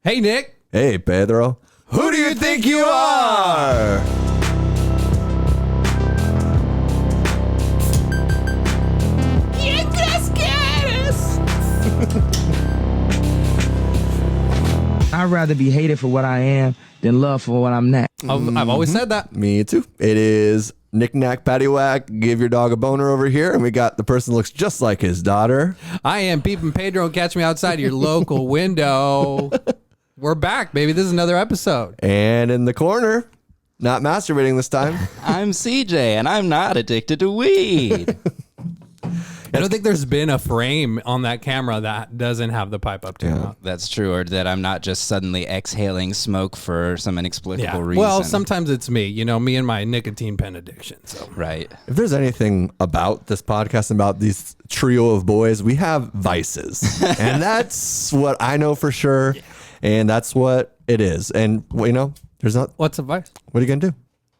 Hey, Nick. Hey, Pedro. Who do you think you are? I'd rather be hated for what I am than loved for what I'm not. I've always said that. Me too. It is knick-knack, paddywhack, give your dog a boner over here. And we got the person that looks just like his daughter. I am peeping Pedro and catch me outside your local window. We're back, baby. This is another episode. And in the corner, not masturbating this time. I'm CJ, and I'm not addicted to weed. I don't think there's been a frame on that camera that doesn't have the pipe up to your mouth. That's true, or that I'm not just suddenly exhaling smoke for some inexplicable reason. Well, sometimes it's me. You know, me and my nicotine pen addiction. So Right. If there's anything about this podcast, about these trio of boys, we have vices. And that's what I know for sure. Yeah. And that's what it is. And, you know, there's not... What's a vice? What are you going to do?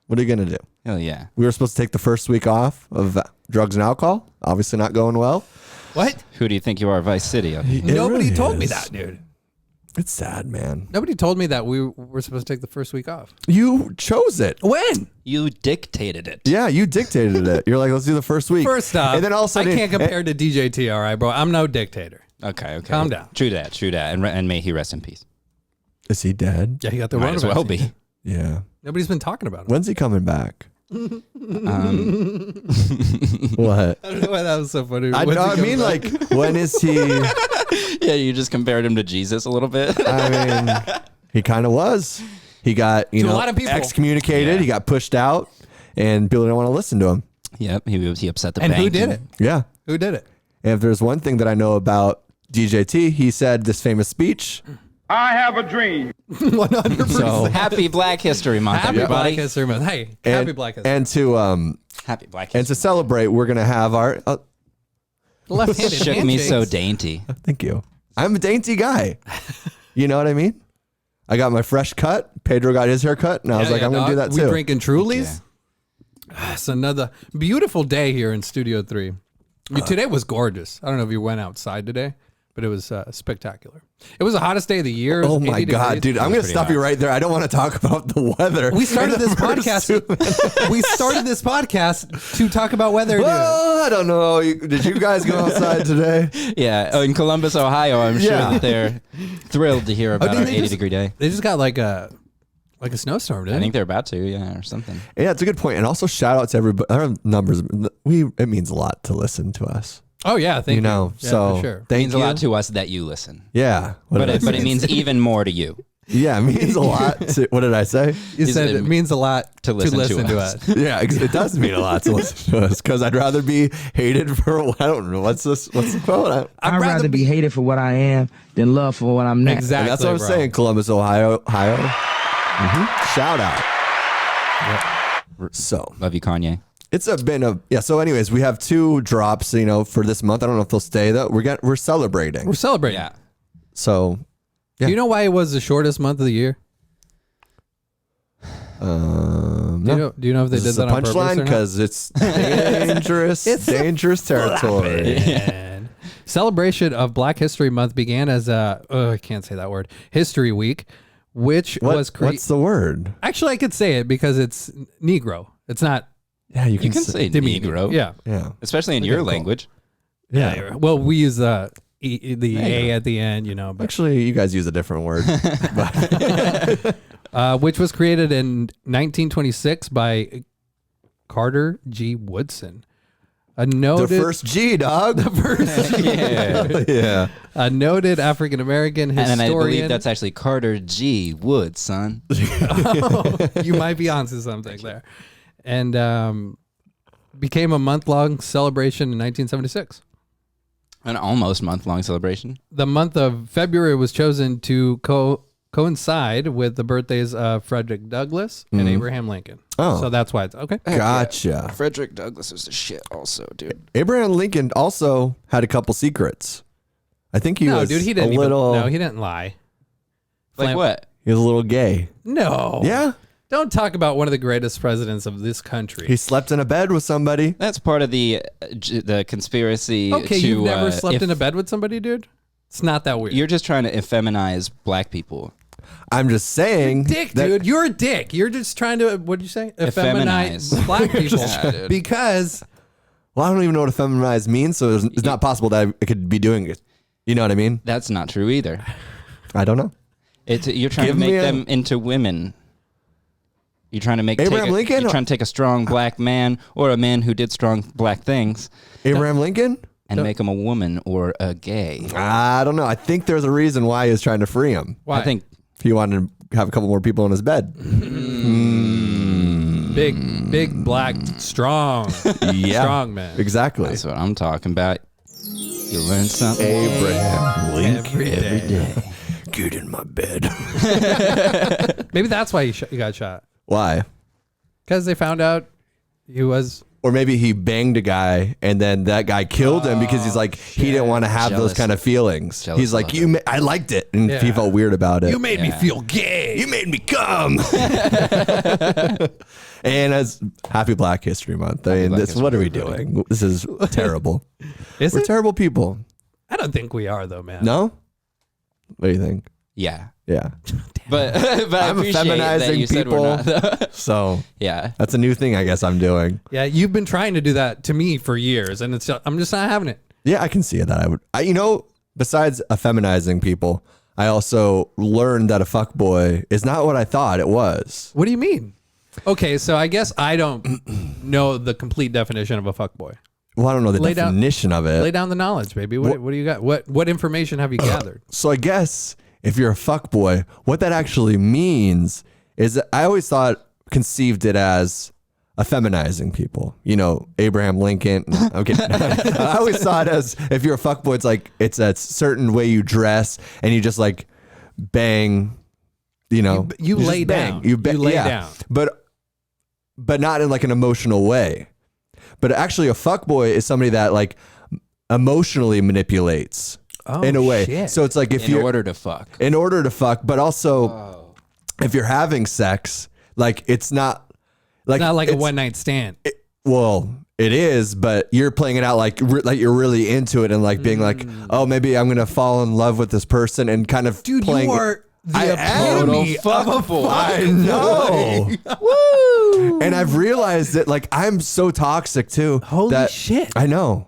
What are you going to do? Hell yeah. We were supposed to take the first week off of drugs and alcohol. Obviously not going well. What? Who do you think you are, Vice City? Nobody really told me is. that, dude. It's sad, man. Nobody told me that we were supposed to take the first week off. You chose it. When? You dictated it. Yeah, you dictated it. You're like, let's do the first week. First off, and then all of a sudden, I can't compare to DJT, all right, bro? I'm no dictator. Okay. Calm down. True that. And may he rest in peace. Is he dead? Yeah, he got the Might as well be. Yeah. Nobody's been talking about him. When's he coming back? What? I don't know why that was so funny. I mean, like, when is he? Yeah, you just compared him to Jesus a little bit. I mean, he kind of was. He got, To a lot of people. excommunicated. Yeah. He got pushed out, and people didn't want to listen to him. Yep, he upset the And bank. who did it? Yeah. Who did it? And if there's one thing that I know about DJT, he said this famous speech. I have a dream. 100%. So happy Black History Month, Happy everybody. Black History Month. Hey, And, happy Black History. And to Happy Black History. and to celebrate, we're gonna have our. Left-handed Shook me handshakes. so dainty. Thank you. I'm a dainty guy. You know what I mean? I got my fresh cut. Pedro got his haircut, and I was like, I'm gonna do that too. We drinking Trulies. It's another beautiful day here in Studio 3. Today was gorgeous. I don't know if you went outside today, but it was spectacular. It was the hottest day of the year. It was Oh my 80 God, degrees. dude. I'm going to stop you right there. I don't want to talk about the weather. We started in the this first podcast. We started this podcast to talk about weather, dude. Well, I don't know. Did you guys go outside today? Yeah, in Columbus, Ohio, I'm sure Yeah. that they're thrilled to hear about dude, our they 80-degree day. They just got like a snowstorm, didn't I they? think they're about to, yeah, or something. Yeah, it's a good point. And also shout out to everybody. Our numbers, it means a lot to listen to us. Oh, yeah. Thank you. know, Yeah, so for sure. It thank means you. a lot to us that you listen. Yeah. What But did I it, but say? it means even more to you. Yeah, it means a lot to, what did I say? You said it means a lot to listen to us. Yeah, it does mean a lot to listen to us because I'd rather be hated for, I don't know, what's the quote? I'd rather be hated for what I am than loved for what I'm not. Exactly. And that's what I'm bro. saying, Columbus, Ohio. Shout out. So Love you, Kanye. it's so anyways, we have 2 drops, for this month. I don't know if they'll stay though. We're celebrating. We're celebrating. Yeah. So Do you know why it was the shortest month of the year? no. Do you know if they Is did this that a on purpose punchline? or not? Because it's dangerous territory. And celebration of Black History Month began as I can't say that word, History Week, which was What's the word? Actually, I could say it because it's Negro. It's not. Yeah, You can say demeaning. Negro. Yeah. Yeah. Especially in your language. Yeah. Well, we use the A at the end, but Actually, you guys use a different word. which was created in 1926 by Carter G. Woodson. A noted The first G, dog. Yeah. Yeah. a noted African American historian. And I believe that's actually Carter G. Wood, son. You might be onto something there. And became a month-long celebration in 1976. An almost month-long celebration. The month of February was chosen to coincide with the birthdays of Frederick Douglass and Abraham Lincoln. Oh. So that's why it's okay. Gotcha. Frederick Douglass was the shit also, dude. Abraham Lincoln also had a couple secrets. I think he was he didn't a little. No, he didn't lie. Like what? He was a little gay. No. Yeah. Don't talk about one of the greatest presidents of this country. He slept in a bed with somebody. That's part of the conspiracy. Okay, to, you've never slept if- in a bed with somebody, dude? It's not that weird. You're just trying to effeminize black people. I'm just saying, Dick, dude. You're a dick. You're just trying to, what did you say? Effeminize. Black people. Yeah, dude. Because Well, I don't even know what effeminize means, so it's not possible that I could be doing it. You know what I mean? That's not true either. I don't know. You're trying Give to me make a- them into women. You're trying to make Abraham Lincoln? You're trying to take a strong black man or a man who did strong black things Abraham Lincoln? and make him a woman or a gay. I don't know. I think there's a reason why he was trying to free him. why? I think He wanted to have a couple more people in his bed. big, black, strong. Yeah. Strong man. Exactly. that's what I'm talking about. You learn something Abraham Lincoln. Every day. Get in my bed. Maybe that's why he got shot. Why? Because they found out he was. Or maybe he banged a guy and then that guy killed him because he's like, he didn't want to have those Jealous. kind of feelings. Jealous He's like, of I liked it. And he Yeah. felt weird about it. You made me feel gay. You made me come. And as Happy Black History Month. I mean, Black this, History what are we Month, everybody. doing? This is terrible. Is We're it? terrible people. I don't think we are, though, man. No? What do you think? yeah. Yeah. But I I'm appreciate that effeminizing you said we're not. So Yeah. that's a new thing I guess I'm doing. Yeah, you've been trying to do that to me for years, and I'm just not having it. Yeah, I can see that. You know, besides effeminizing people, I also learned that a fuckboy is not what I thought it was. What do you mean? Okay, so I guess I don't know the complete definition of a fuckboy. Well, I don't know the Lay down- definition of it. Lay down the knowledge, baby. What do you got? What information have you gathered? So I guess if you're a fuckboy, what that actually means is that I always conceived it as effeminizing people. You know, Abraham Lincoln. I'm kidding. I always saw it as if you're a fuckboy, it's a certain way you dress and you just like bang. You know, You just lay bang. down. You lay yeah. down. But not in like an emotional way. But actually, a fuckboy is somebody that like emotionally manipulates. Oh, In a way. shit. So it's like if In you're order to fuck. in order to fuck, but also if you're having sex, like it's not like Not like a it's- one night stand. Well, it is, but you're playing it out like you're really into it and like being like, oh, maybe I'm gonna fall in love with this person and kind of Dude, playing you it. are the I am. epitome of a fuckboy. I know. Woo! And I've realized that like I'm so toxic too. Holy that- shit. I know.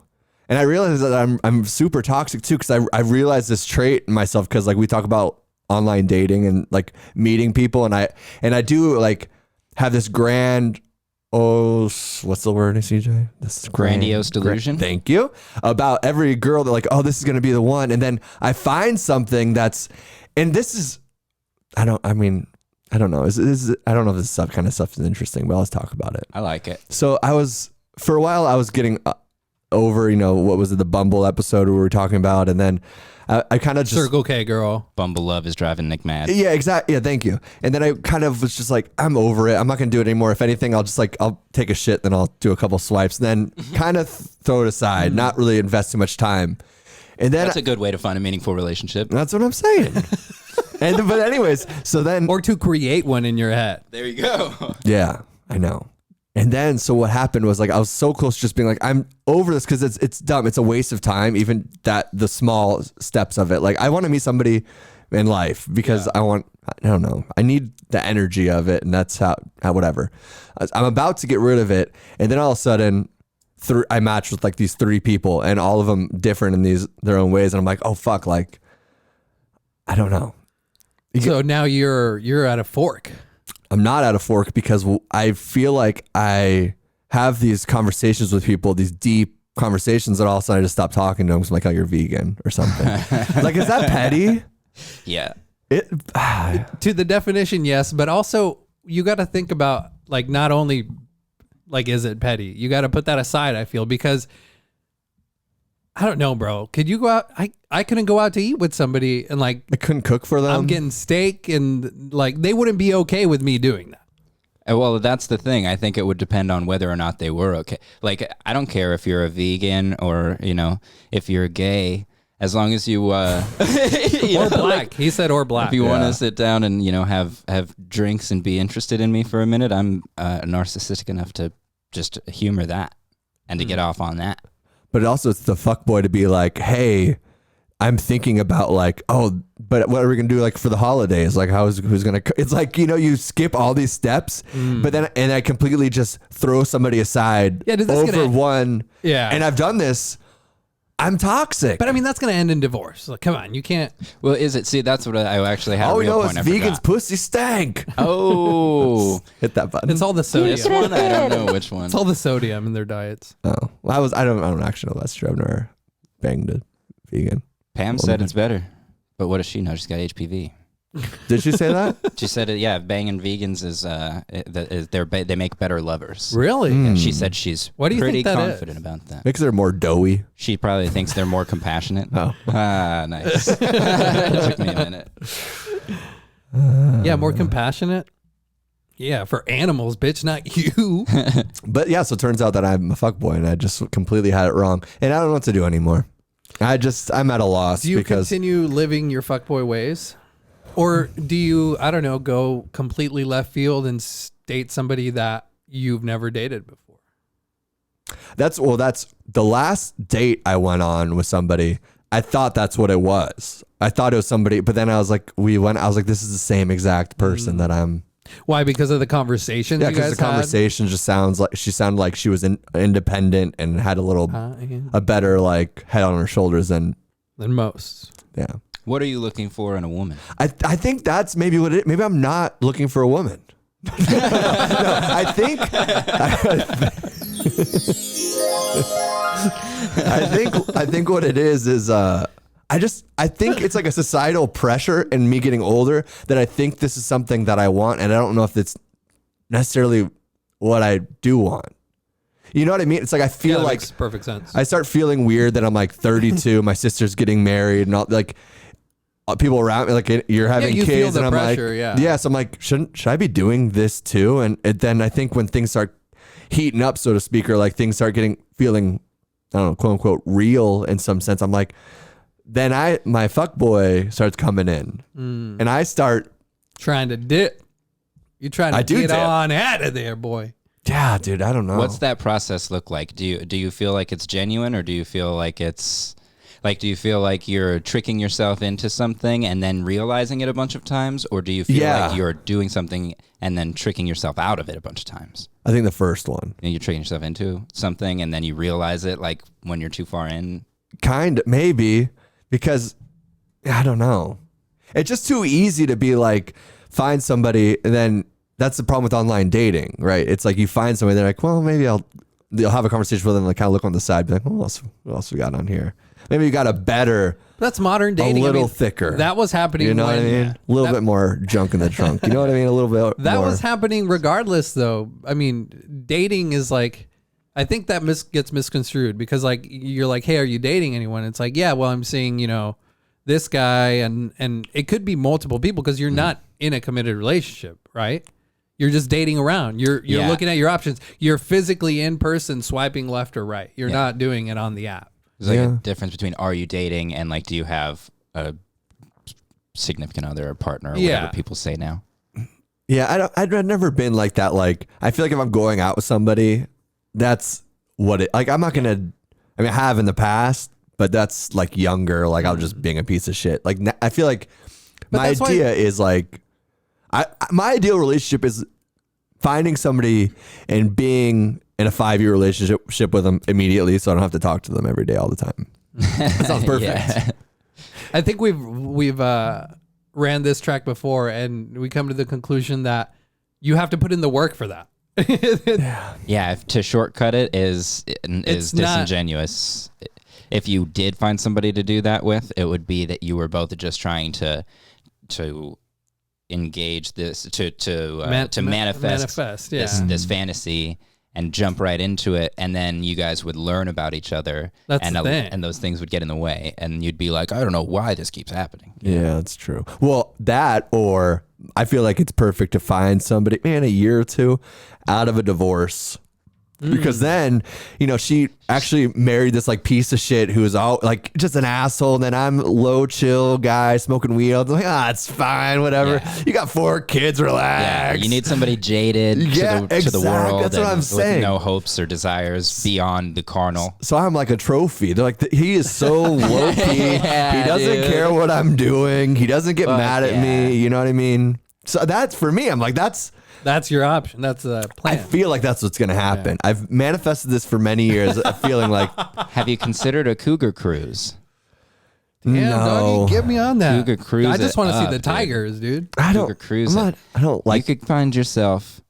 And I realize that I'm super toxic too because I realized this trait in myself because like we talk about online dating and like meeting people and I do like have this grand what's the word, CJ? This Grandiose delusion? Thank you. About every girl that like, oh, this is gonna be the one, and then I find something that's, and this is, I don't know. Is I don't know if this kind of stuff is interesting, but let's talk about it. I like it. So for a while I was getting over, you know, what was it, the Bumble episode we were talking about, and then I kind of just Circle K girl. Bumble love is driving Nick mad. yeah, exactly. Yeah, thank you. And then I kind of was just like, I'm over it. I'm not gonna do it anymore. If anything, I'll take a shit, then I'll do a couple swipes, and then kind of throw it aside, not really invest too much time. And then That's a good way to find a meaningful relationship. that's what I'm saying. But anyways, so then Or to create one in your head. There you go. yeah, I know. And then, so what happened was like, I was so close to just being like, I'm over this because it's dumb. It's a waste of time. Even the small steps of it. Like I want to meet somebody in life because I don't know. I need the energy of it. And that's how whatever. I'm about to get rid of it. And then all of a sudden I matched with like these 3 people and all of them different in their own ways. And I'm like, oh fuck. Like, I don't know. So now you're at a fork. I'm not at a fork because I feel like I have these conversations with people, these deep conversations, and all of a sudden I just stop talking to them because I'm like, oh, you're vegan or something. Like, is that petty? Yeah. To the definition, yes, but also you got to think about like not only like is it petty? You got to put that aside, I feel, because I don't know, bro. Could you go out? I couldn't go out to eat with somebody and like I couldn't cook for them. I'm getting steak and like they wouldn't be okay with me doing that. Well, that's the thing. I think it would depend on whether or not they were okay. Like, I don't care if you're a vegan or, you know, if you're gay, as long as you, you Or know, black. like, He said or black. if you want to sit down and, you know, have drinks and be interested in me for a minute, I'm narcissistic enough to just humor that and to get off on that. But also it's the fuckboy to be like, hey, I'm thinking about like, oh, but what are we gonna do like for the holidays? Like, who's gonna? It's like, you know, you skip all these steps, but then I completely just throw somebody aside over one. Yeah, and I've done this. I'm toxic. But I mean, that's going to end in divorce. Like, come on, you can't. Well, is it? See, that's what I actually had. All a we real know point. is vegans' pussy stank. Oh, hit that button. It's all the sodium. This one, I don't know which one. It's all the sodium in their diets. Oh, well, I don't actually know that's true. I've never banged a vegan. Pam said it's better, but what does she know? She's got HPV. Did she say that? She said it. Yeah, banging vegans is they make better lovers. Really? And she said she's What do you pretty think that confident is? about that. Because they're more doughy. She probably thinks they're more compassionate. Oh. Nice. It took me a minute. Yeah, more compassionate. Yeah, for animals, bitch, not you. But yeah, so it turns out that I'm a fuckboy and I just completely had it wrong. And I don't know what to do anymore. I'm at a loss. Do you because continue living your fuckboy ways? Or do you, I don't know, go completely left field and date somebody that you've never dated before? That's the last date I went on with somebody. I thought that's what it was. I thought it was somebody, but then I was like, this is the same exact person that I'm. Why? Because of the conversations Yeah, you guys because the conversation just sounded like she was independent and had a better like head on her shoulders than most. Yeah. What are you looking for in a woman? I think that's maybe what it. Maybe I'm not looking for a woman. No, I think what it is I think it's like a societal pressure and me getting older that I think this is something that I want, and I don't know if it's necessarily what I do want. You know what I mean? It's like I feel like makes perfect sense. I start feeling weird that I'm like 32, my sister's getting married, and all like people around me, like you're having you kids, feel the and I'm pressure, like, yeah. So I'm like, should I be doing this too? And then I think when things start heating up, so to speak, or like things start feeling, I don't know, quote unquote, real in some sense, I'm like, then my fuckboy starts coming in, and I start trying to dip. You're trying to get on out of there, boy. Yeah, dude, I don't know. What's that process look like? Do you feel like it's genuine, or do you feel like it's like, do you feel like you're tricking yourself into something and then realizing it a bunch of times, or do you feel like you're doing something and then tricking yourself out of it a bunch of times? I think the first one. And you're tricking yourself into something and then you realize it like when you're too far in? Kind of, maybe, because I don't know. It's just too easy to be like, find somebody, and then that's the problem with online dating, right? It's like you find somebody, they're like, well, maybe they'll have a conversation with them, and like kind of look on the side, be like, what else we got on here? Maybe you got a better. That's modern dating. A little thicker. That was happening. You know what I mean? A little bit more junk in the trunk. You know what I mean? A little bit. That more. was happening regardless, though. I mean, dating is like, I think that gets misconstrued because like you're like, hey, are you dating anyone? It's like, yeah, well, I'm seeing, this guy, and it could be multiple people because you're not in a committed relationship, right? You're just dating around. You're looking at your options. You're physically in person swiping left or right. You're not doing it on the app. There's like a difference between are you dating and like do you have a significant other or partner or whatever people say now. Yeah, I've never been like that. Like I feel like if I'm going out with somebody, that's what it. Like I'm not gonna. I mean, I have in the past, but that's like younger. Like I was just being a piece of shit. Like I feel like my idea is like, my ideal relationship is finding somebody and being in a 5-year relationship with them immediately, so I don't have to talk to them every day all the time. That sounds perfect. Yeah. I think we've ran this track before, and we come to the conclusion that you have to put in the work for that. Yeah, to shortcut it is disingenuous. If you did find somebody to do that with, it would be that you were both just trying to engage this to manifest this fantasy and jump right into it, and then you guys would learn about each other. That's the thing. And those things would get in the way, and you'd be like, I don't know why this keeps happening. Yeah, that's true. Well, that, or I feel like it's perfect to find somebody, man, a year or two out of a divorce, Because then, she actually married this like piece of shit who was all like just an asshole. And then I'm low chill guy smoking weed. I'm like, it's fine, whatever. Yeah. You got 4 kids, relax. Yeah, you need somebody jaded to the world. That's what I'm saying. With no hopes or desires beyond the carnal. So I'm like a trophy. They're like, he is so low key. He doesn't care what I'm doing. He doesn't get mad at me. You know what I mean? So that's for me. I'm like, that's your option. That's the plan. I feel like that's what's going to happen. Yeah. I've manifested this for many years. Feeling like. Have you considered a cougar cruise? Damn, no. Doggy, get me on that. Cougar cruise. I just want to see the dude. tigers, dude. Cougar cruise. I don't like. You could find yourself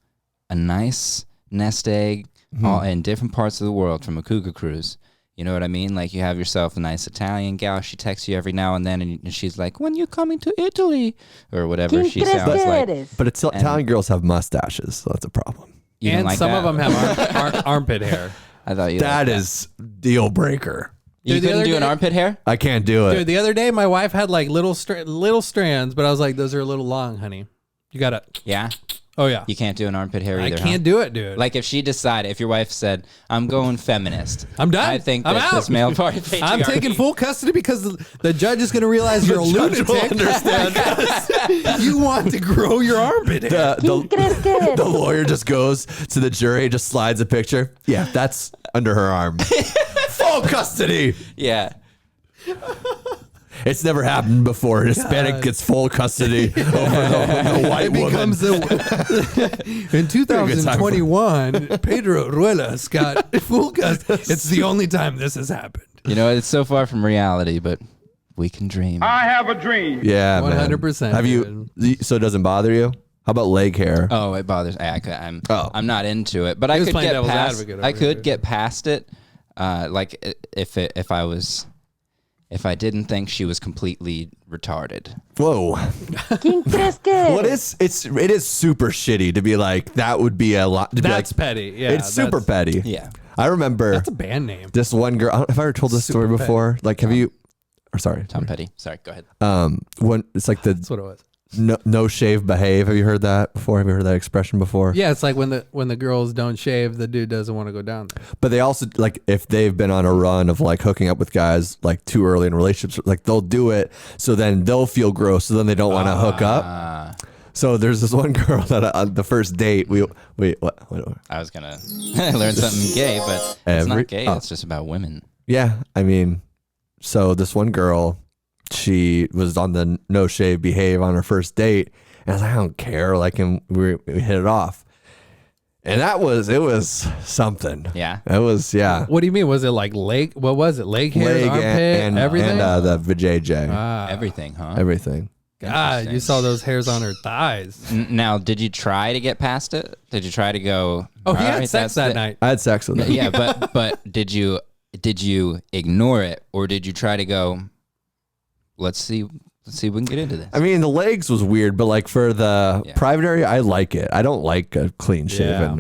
a nice nest egg all in different parts of the world from a cougar cruise. You know what I mean? Like you have yourself a nice Italian gal. She texts you every now and then, and she's like, "When you coming to Italy?" or whatever she sounds like. But Italian girls have mustaches, so that's a problem. And like some of them have armpit hair. I thought you. That is deal breaker. You couldn't do an armpit hair? I can't do it. Dude, the other day my wife had like little strands, but I was like, "Those are a little long, honey. You gotta." Yeah. Oh yeah. You can't do an armpit hair either. I can't do it, dude. Like if your wife said, "I'm going feminist," I'm done. I think I'm that out. this male party patriarchy. I'm taking full custody because the judge is going to realize you're a lunatic. Understand. You want to grow your armpit hair. The lawyer just goes to the jury, just slides a picture. Yeah, that's under her arm. Full custody. Yeah. It's never happened before. An Hispanic gets full custody over the white woman. In 2021, Pedro Ruelas got full custody. It's the only time this has happened. You know, it's so far from reality, but we can dream. I have a dream. Yeah, 100%. Have you? So it doesn't bother you? How about leg hair? Oh, it bothers. I'm not into it, but I could get past. I could get past it. Like if I didn't think she was completely retarded. Whoa. Well, it is super shitty to be like, that would be a lot. That's petty. Yeah. It's super petty. Yeah. I remember. That's a band name. This one girl, I don't know if I ever told this story before. Like, have you, or sorry. Tom Petty. Sorry, go ahead. When it's like That's what it was. No shave, behave. Have you heard that before? Have you heard that expression before? Yeah, it's like when the girls don't shave, the dude doesn't want to go down there. But they also, like, if they've been on a run of like hooking up with guys like too early in relationships, like they'll do it so then they'll feel gross, so then they don't want to hook up. So there's this one girl that on the first date what? I was gonna learn something gay, but it's not gay. It's just about women. Yeah, I mean, so this one girl, she was on the no shave behave on her first date, and I was like, I don't care, like, and we hit it off, and it was something. Yeah, it was. Yeah. What do you mean? Was it like leg? What was it? Leg hair, armpit, and everything, and the vajayjay. everything, huh? Everything. God, you saw those hairs on her thighs. Now, did you try to get past it? Did you try to go? Oh, he had sex that night. I had sex with her. Yeah, but did you ignore it, or did you try to go? Let's see if we can get into this. I mean, the legs was weird, but like for the private area, I like it. I don't like a clean shaven.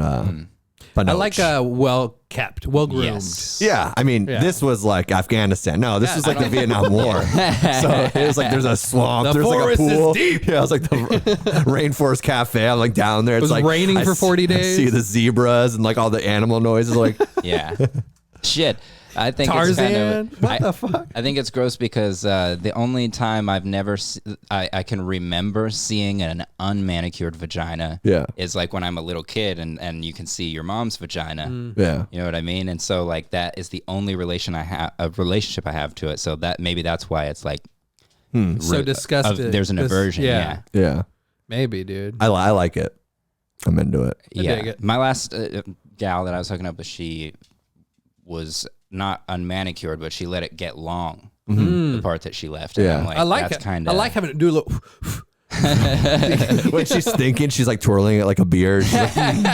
I like well kept, well groomed. Yes. Yeah, I mean, this was like Afghanistan. No, this was like the Vietnam War. So it was like there's a swamp, The there's like a forest is pool. deep. Yeah, it was like the Rainforest Cafe. I'm like down there. It's was like raining for 40 I days. see the zebras and like all the animal noises. Like Yeah. Shit. I think Tarzan. It's What the fuck? I think it's gross because the only time I've never I can remember seeing an unmanicured vagina is like when I'm a little kid and you can see your mom's vagina. Yeah. You know what I mean? And so like that is the only relationship I have to it. So that maybe that's why it's like So disgusting. There's an aversion. Yeah. Yeah. Maybe, dude. I like it. I'm into it. Yeah. dig it. My last gal that I was hooking up with, she was not unmanicured, but she let it get long. The part that she left. And I'm like, I like that's it. I like having it do a little. When she's thinking, she's like twirling it like a beard. She's like,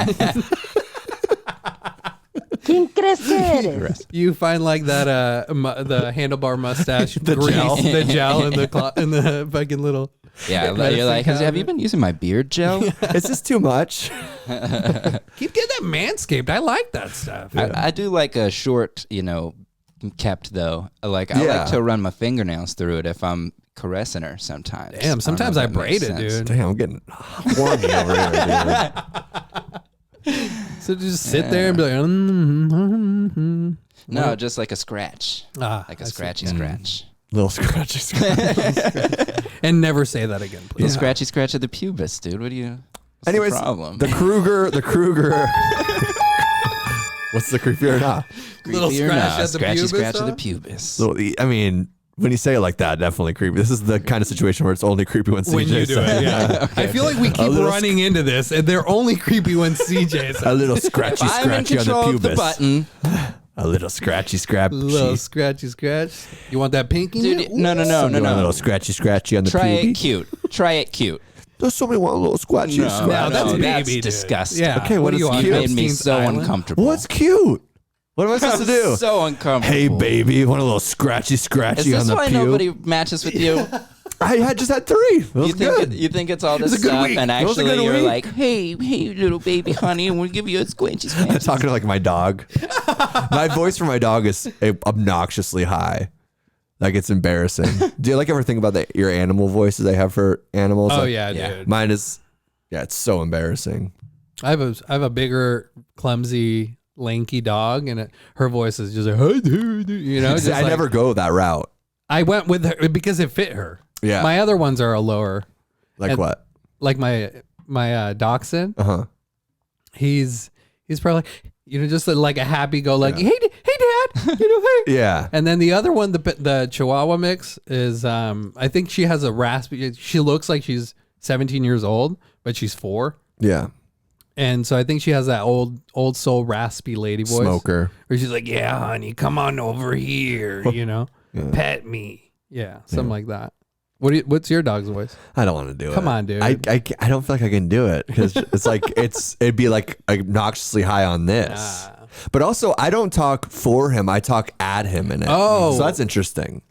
You find like that the handlebar mustache, the grease, the gel in the fucking little. Yeah, you're like, have you been using my beard gel? is this too much? Keep getting that Manscaped. I like that stuff. I do like a short, kept though. Like I like to run my fingernails through it if I'm caressing her sometimes. Damn, sometimes I braid it, dude. Damn, I'm getting horny over here, dude. So just sit there and be like, No, just like a scratch. Like a scratchy scratch. Little scratchy scratch. And never say that again, please. The scratchy scratch of the pubis, dude. What do you... Anyways, the problem? the Kruger. What's the creepy or not? Little Creepy or scratch not, at the scratchy pubis, scratch huh? of the pubis. I mean, when you say it like that, definitely creepy. This is the kind of situation where it's only creepy when CJ When you do says it, yeah. I feel like we keep running into this, and they're only creepy when CJ says a little scratchy I'm in scratchy on the control of pubis. the button. A little scratchy scratchy. little scratchy scratch. You want that pinky? Dude, no. A little scratchy scratchy on the Try pubis. it cute. Try it cute. Does somebody want a little scratchy scratch? No, that's baby, that's dude. disgusting. Yeah. Okay, what do is you want? cute? It made me Epstein's so Island? uncomfortable. What's cute? What am I supposed to do? So uncomfortable. Hey, baby, want a little scratchy Is scratchy on this the why pube? nobody matches with you? I just had 3. It was good. You think it's all this a good stuff, week. and It was a actually good you're week. like, hey, little baby honey, and we'll give you a squinchy I'm squinch. talking to like my dog. My voice for my dog is obnoxiously high. Like it's embarrassing. Do you like ever think about your animal voices they have for animals? Oh Like, yeah, Yeah. dude. mine is. Yeah, it's so embarrassing. I have a bigger, clumsy, lanky dog, and her voice is just like, hey, dude, you know. See, Just I like- never go that route. I went with her because it fit her. Yeah. My other ones are a lower, Like and- what? like my dachshund. Uh huh. He's probably just like a happy go lucky. Hey dad, hey. Yeah. And then the other one, the Chihuahua mix is I think she has a raspy. She looks like she's 17 years old, but she's 4. Yeah. And so I think she has that old soul raspy lady voice. Smoker. Where she's like, yeah, honey, come on over here, pet me. Yeah, something like that. What's your dog's voice? I don't want to do it. Come on, dude. I don't feel like I can do it because it's like it'd be like obnoxiously high on this. But also, I don't talk for him. I talk at him in it. Oh. So that's interesting.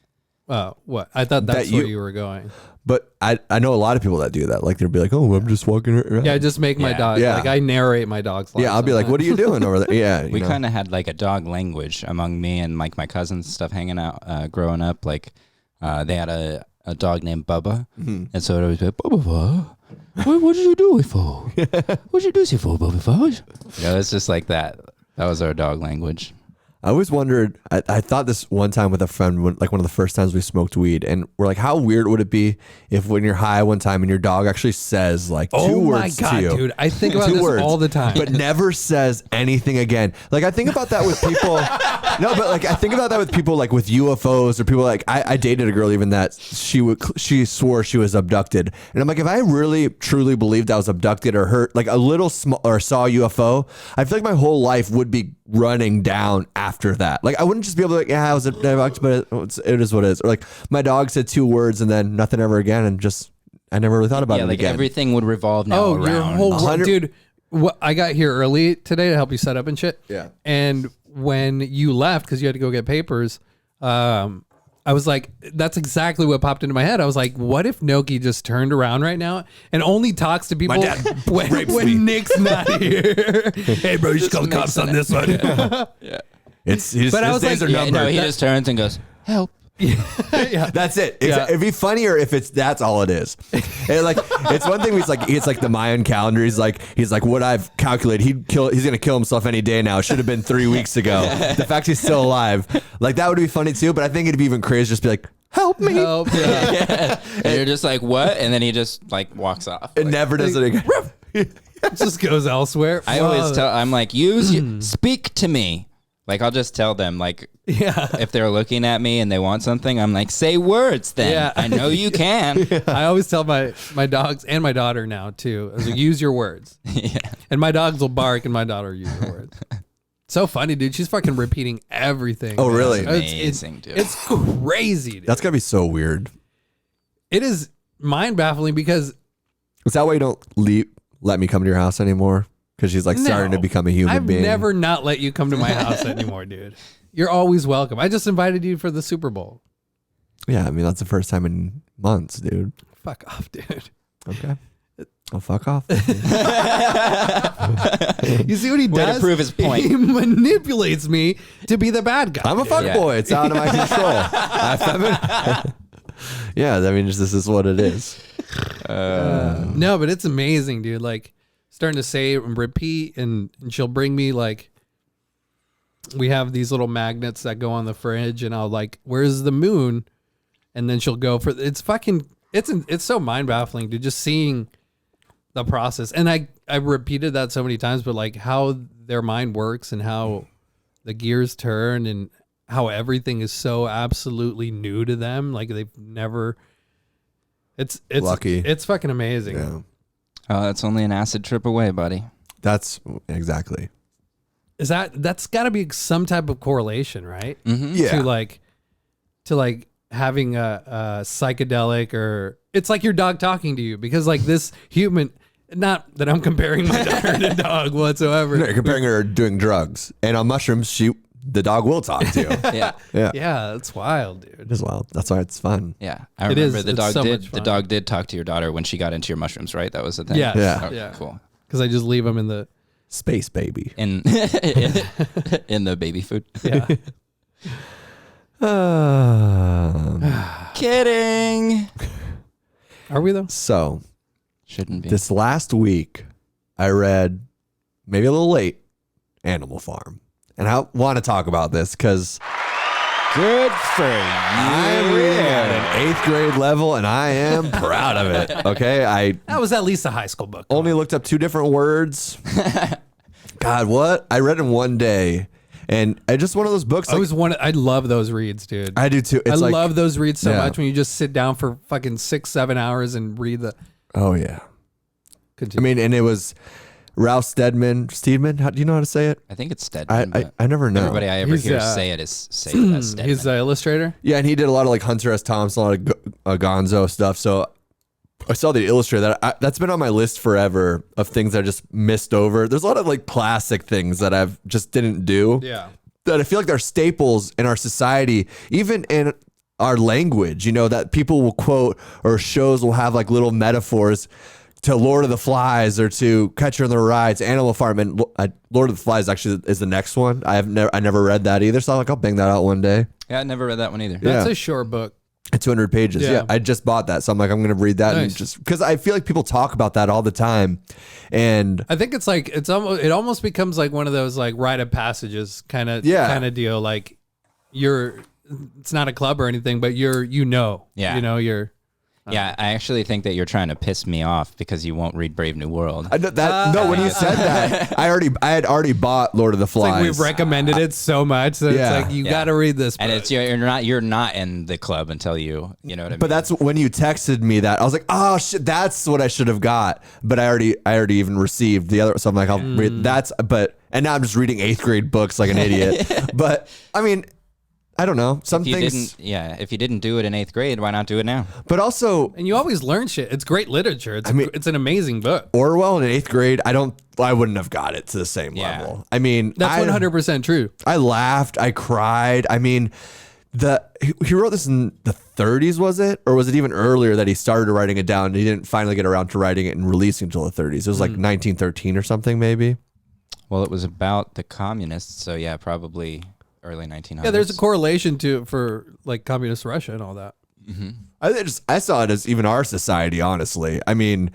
What? I thought that's That where you- you were going. But I know a lot of people that do that. Like they'll be like, "Oh, I'm just walking around." Yeah, I just make my dog. Yeah. Like I narrate my dog's life. Yeah, I'll be like, "What are you doing over there?" Yeah, We kind of had like a dog language among me and like my cousins and stuff hanging out growing up. Like they had a dog named Bubba, and so it was like, Bubba, what did you do it for? What did you do it for, Bubba? It's just like that. That was our dog language. I always wondered. I thought this one time with a friend, like one of the first times we smoked weed, and we're like, how weird would it be if when you're high one time and your dog actually says like 2 words my God, to you, dude! I think about 2 this words, all the time. but never says anything again. Like I think about that with people. No, but like I think about that with people like with UFOs or people like I dated a girl even that she swore she was abducted, and I'm like, if I really truly believed I was abducted or hurt like a little small or saw a UFO, I feel like my whole life would be running down after that. Like I wouldn't just be able to like, yeah, I was abducted, but it is what it is. Or like my dog said 2 words and then nothing ever again, and just I never really thought about it like again. everything would revolve now around. Your whole 100 dude. I got here early today to help you set up and shit. Yeah. And when you left because you had to go get papers, I was like, that's exactly what popped into my head. I was like, what if Noki just turned around right now and only talks to people My dad rapes me. when Nick's not here? Hey, bro, you should call the makes cops on this one. His But I his was days like, are Yeah, numbered. no, he just turns and goes, help. Yeah. That's it. Yeah. It'd be funnier if that's all it is. And like it's one thing. It's like the Mayan calendar. He's like what I've calculated. He's gonna kill himself any day now. It should have been 3 weeks ago. The fact he's still alive, like that would be funny too. But I think it'd be even crazier just be like, help me. Help. Yeah. And you're just like, what? And then he just like walks off. It never does it again. It just goes elsewhere. I always I'm like, speak to me. Like I'll just tell them like, Yeah. if they're looking at me and they want something, I'm like, say words then. Yeah. I know you can. I always tell my dogs and my daughter now too. I was like, use your words. Yeah. And my dogs will bark and my daughter will use her words. So funny, dude. She's fucking repeating everything. Oh, really? Amazing, dude. It's crazy, dude. That's gotta be so weird. It is mind baffling because Is that why you don't let me come to your house anymore? Because she's like starting to become a human I've being. never not let you come to my house anymore, dude. You're always welcome. I just invited you for the Super Bowl. Yeah, I mean that's the first time in months, dude. Fuck off, dude. Okay. Oh, fuck off. You see what he Way does? to prove his point. He manipulates me to be the bad guy. I'm a fuckboy. It's out of my control. Yeah, I mean, this is what it is. No, but it's amazing, dude. Like starting to say and repeat, and she'll bring me like, we have these little magnets that go on the fridge, and I'll like, where's the moon? And then she'll go for it's so mind baffling to just seeing the process. And I repeated that so many times, but like how their mind works and how the gears turn and how everything is so absolutely new to them. Like they've never, it's lucky. It's fucking amazing. Yeah. Oh, that's only an acid trip away, buddy. That's exactly. That's gotta be some type of correlation, right? Mm-hmm. Yeah. To like having a psychedelic, or it's like your dog talking to you, because like this human, not that I'm comparing my daughter to a dog whatsoever. No, you're comparing her to doing drugs, and on mushrooms, the dog will talk to you. Yeah. Yeah. Yeah, that's wild, dude. It is wild. That's why it's fun. Yeah. I remember the It's dog so did much the fun. dog did talk to your daughter when she got into your mushrooms, right? That was the thing. Yeah. Yeah. Okay, Yeah. Cool. Because I just leave them in the Space baby. In the baby food. yeah. Kidding. Are we though? So Shouldn't be. this last week, I read, maybe a little late, Animal Farm. And I want to talk about this because Good for you. I'm reading at an 8th grade level, and I am proud of it. Okay, I That was at least a high school book. only looked up 2 different words. God, what? I read in one day, and I just one of those books. I love those reads, dude. I do too. I It's like, love those reads so Yeah. much when you just sit down for fucking 6-7 hours and read the. oh yeah. I Continue. mean, and it was Ralph Steedman. How do you know how to say it? I think it's Stedman. I but never know. Everybody I ever He's, hear say it is say it as Stedman. He's the illustrator. Yeah, and he did a lot of like Hunter S. Thompson, a lot of Gonzo stuff. So I saw the illustrator that's been on my list forever of things I just missed over. There's a lot of like classic things that I've just didn't do. Yeah. That I feel like they're staples in our society, even in our language, you know, that people will quote, or shows will have like little metaphors to Lord of the Flies or to Catcher in the Rye, to Animal Farm. And Lord of the Flies actually is the next one. I never read that either. So I'm like, I'll bang that out one day. Yeah, I never read that one either. That's Yeah. a short book. 200 pages. Yeah. Yeah. I just bought that. So I'm like, I'm going to read that. And Nice. just because I feel like people talk about that all the time. And I think it's like it almost becomes like one of those like rite of passages kind of deal. Like it's not a club or anything, but Yeah. you're. Yeah, I actually think that you're trying to piss me off because you won't read Brave New World. when you said that, I had already bought Lord of the It's Flies. like we've recommended it so much that Yeah. it's like you got to read this book. And it's you're not in the club until you know what I mean. But that's when you texted me that I was like, oh shit, that's what I should have got. But I already even received the other. So I'm like, I'll read and now I'm just reading 8th grade books like an idiot. But I mean, I don't know. Some things. If you didn't do it in 8th grade, why not do it now? But also and you always learn shit. It's great literature. It's an amazing book. Orwell in 8th grade, I wouldn't have got it to the same level. I mean, That's 100% true. I laughed, I cried. I mean, he wrote this in the 30s, was it? Or was it even earlier that he started writing it down and he didn't finally get around to writing it and releasing until the 30s? It was like 1913 or something, maybe. Well, it was about the communists, so yeah, probably early 1900s. Yeah, there's a correlation for like communist Russia and all that. I saw it as even our society, honestly. I mean,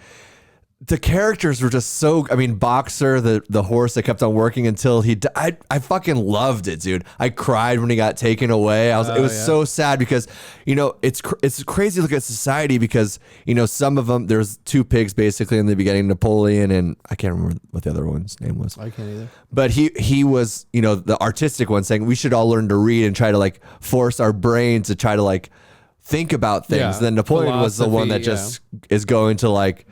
the characters were just so. I mean, Boxer, the horse that kept on working until he died. I fucking loved it, dude. I cried when he got taken away. It was so sad because, you know, it's crazy to look at society because, you know, some of them, there's 2 pigs basically in the beginning, Napoleon, and I can't remember what the other one's name was. I can't either. But he was, you know, the artistic one, saying we should all learn to read and try to like force our brains to try to like think about things. Yeah. And then Napoleon was the one that Philosophy, just is going to like,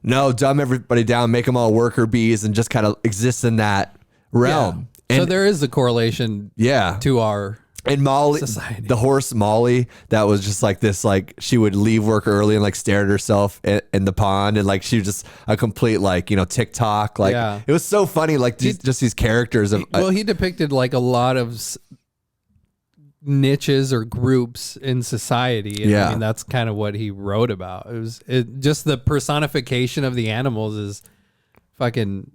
no, dumb everybody down, make them all worker bees, and just kind of exist in that realm. So And there is a correlation to our and Mollie, society. the horse Mollie, that was just like this, like she would leave work early and like stare at herself in the pond, and like she was just a complete like, you know, TikTok. Like it was so funny, like just these characters of. He depicted like a lot of niches or groups in society. And I mean, that's kind of what he wrote about. Just the personification of the animals is fucking.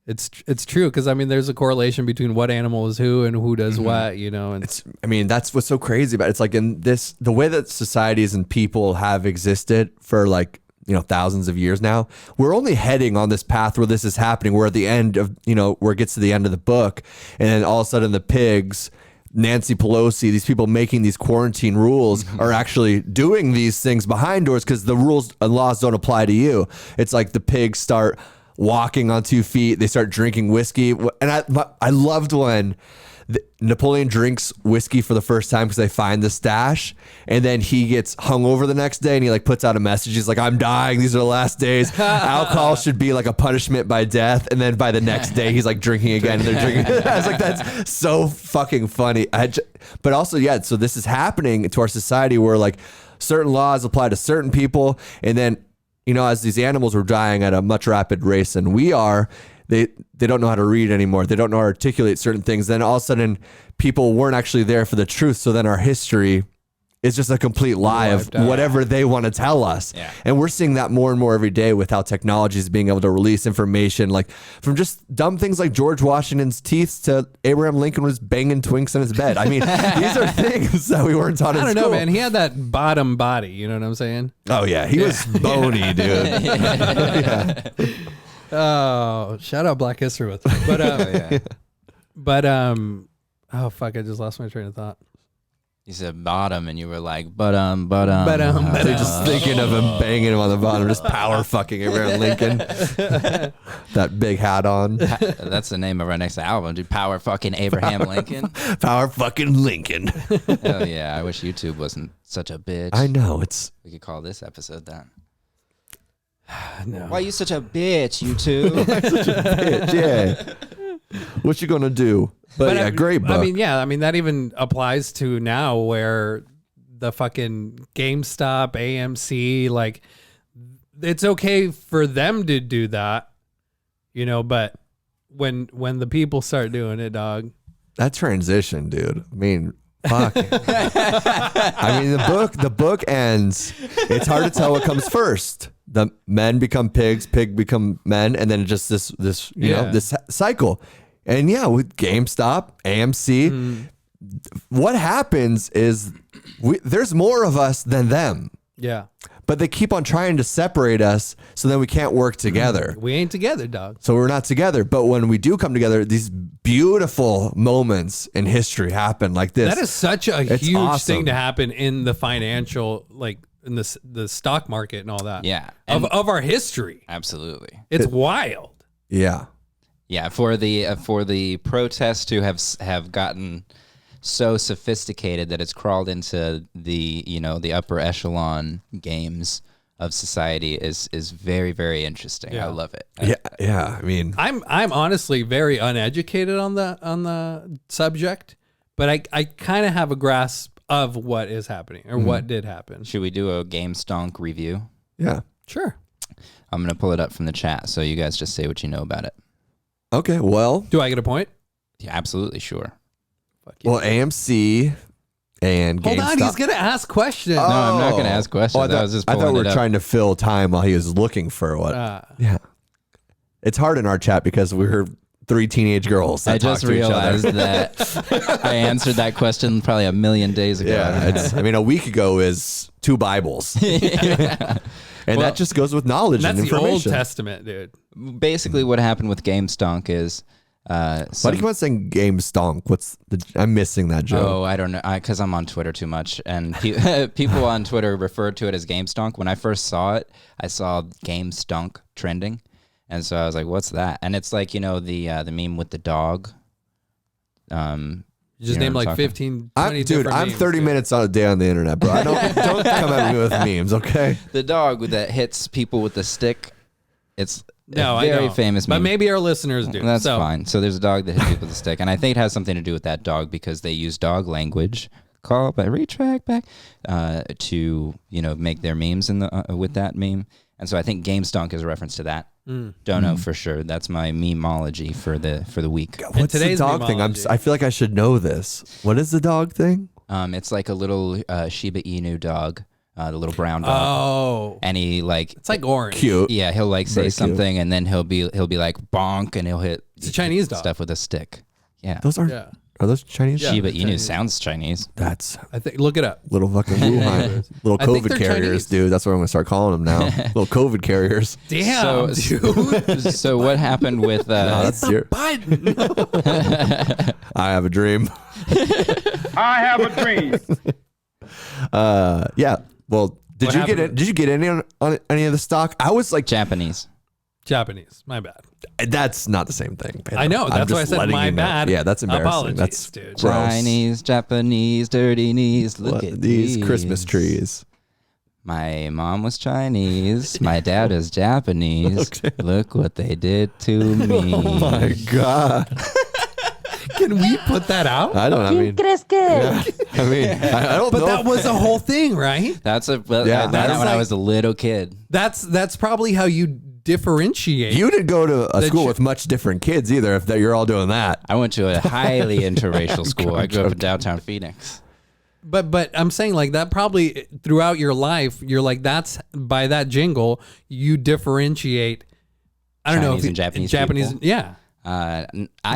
It's true because I mean, there's a correlation between what animal is who and who does what, you know. And I mean, that's what's so crazy about it. It's like in the way that societies and people have existed for like thousands of years now. We're only heading on this path where this is happening. We're at the end of, where it gets to the end of the book. And then all of a sudden the pigs, Nancy Pelosi, these people making these quarantine rules are actually doing these things behind doors because the rules and laws don't apply to you. It's like the pigs start walking on 2 feet. They start drinking whiskey. And I loved when Napoleon drinks whiskey for the first time because they find the stash, and then he gets hungover the next day and he like puts out a message. He's like, I'm dying. These are the last days. Alcohol should be like a punishment by death. And then by the next day, he's like drinking again and they're drinking. I was like, that's so fucking funny. But also, yeah, so this is happening to our society where like certain laws apply to certain people. And then, as these animals were dying at a much rapid rate than we are, they don't know how to read anymore. They don't know how to articulate certain things. Then all of a sudden people weren't actually there for the truth. So then our history is just a complete lie of whatever they want to tell us. Yeah. And we're seeing that more and more every day with how technology is being able to release information, like from just dumb things like George Washington's teeth to Abraham Lincoln was banging twinks in his bed. I mean, these are things that we weren't taught in school. I don't know, man. He had that bottom body. You know what I'm saying? Oh yeah. He was bony, dude. Yeah. Oh, shout out Black History with me. But oh fuck, I just lost my train of thought. You said bottom and you were like, They're just thinking of him banging him on the bottom, just power fucking Abraham Lincoln. That big hat on. That's the name of our next album, dude. Power fucking Abraham Lincoln. Power fucking Lincoln. Hell yeah. I wish YouTube wasn't such a bitch. I know. We could call this episode that. No. Why are you such a bitch, YouTube? Such a bitch, yeah. What you gonna do? But yeah, great book. I mean, that even applies to now where the fucking GameStop, AMC, like, it's okay for them to do that, but when the people start doing it, dog. That transition, dude. I mean, fuck. I mean, the book ends. It's hard to tell what comes first. The men become pigs, pig become men, and then just this this cycle. And yeah, with GameStop, AMC, what happens is there's more of us than them. Yeah. But they keep on trying to separate us so then we can't work together. We ain't together, dog. So we're not together. But when we do come together, these beautiful moments in history happen like this. That is such a huge thing to happen in the financial, like in the stock market and all that. Yeah. Of our history. Absolutely. It's wild. Yeah. Yeah. For the protests to have gotten so sophisticated that it's crawled into the upper echelon games of society is very, very interesting. Yeah. I love it. I mean, I'm honestly very uneducated on the subject, but I kind of have a grasp of what is happening or what did happen. Should we do a Gamestonk review? Yeah, sure. I'm gonna pull it up from the chat, so you guys just say what you know about it. Okay. Well, do I get a point? Yeah, absolutely, sure. Well, AMC and GameStop. Hold on, he's gonna ask questions. No, I'm not gonna ask questions. I thought we were trying to fill time while he was looking for what. Yeah, it's hard in our chat because we're 3 teenage girls. That I just realized that I answered that question probably a million days ago. Yeah, a week ago is 2 Bibles. And that just goes with knowledge and information. That's the Old Testament, dude. Basically, what happened with Gamestonk is. Why do you keep on saying Gamestonk? I'm missing that joke. Oh, I don't know, because I'm on Twitter too much, and people on Twitter refer to it as Gamestonk. When I first saw it, I saw Gamestonk trending, and so I was like, "What's that?" And it's like the meme with the dog. You just named like 15, 20 dude, I'm 30 minutes on a day on the internet, bro. Don't come at me with memes, okay? The dog that hits people with the stick. It's no, a very famous meme. But maybe our listeners do. That's fine. So there's a dog that hits people with a stick, and I think it has something to do with that dog because they use dog language, call by retract back, to make their memes with that meme. And so I think Gamestonk is a reference to that. Don't know for sure. That's my memeology for the week. God, what's the dog thing? I feel like I should know this. What is the dog thing? It's like a little Shiba Inu dog. The little brown dog. Oh, and he it's like orange. Cute. Yeah, he'll like say something, cute. And then he'll be like bonk, and he'll hit. It's a Chinese dog stuff with a stick. Yeah, those aren't Are those Chinese? Yeah. Shiba Chinese. Inu sounds Chinese. That's I think. Look it up. little fucking Wuhan, little I think COVID they're carriers, Chinese. dude. That's what I'm gonna start calling them now. Little COVID carriers. Damn, dude. So what happened with That's your. Biden. I have a dream. I have a dream. Yeah. Well, did What you get happened? it? Did you get any on any of the stock? I was like, Japanese? Japanese. My bad. that's not the same thing. Pedro. I know. I'm That's why I just said letting my you know. bad. Yeah, that's embarrassing. Apologies, That's dude. gross. Chinese, Japanese, dirty knees. Look What, at these Christmas these. trees. My mom was Chinese. My dad is Japanese. Look what they did to me. Oh my god. Can we put that out? I don't. I mean, yeah, I mean, I don't But know. that was a whole thing, right? That's a well, Yeah, I learned that's that when I like- was a little kid. That's probably how you differentiate. You didn't go to a The school ch- with much different kids either. If that you're all doing that. I went to a highly interracial school. I grew up in downtown Phoenix. But I'm saying like that probably throughout your life, you're like that's by that jingle you differentiate. I don't know Chinese if and Japanese Japanese, people? yeah. I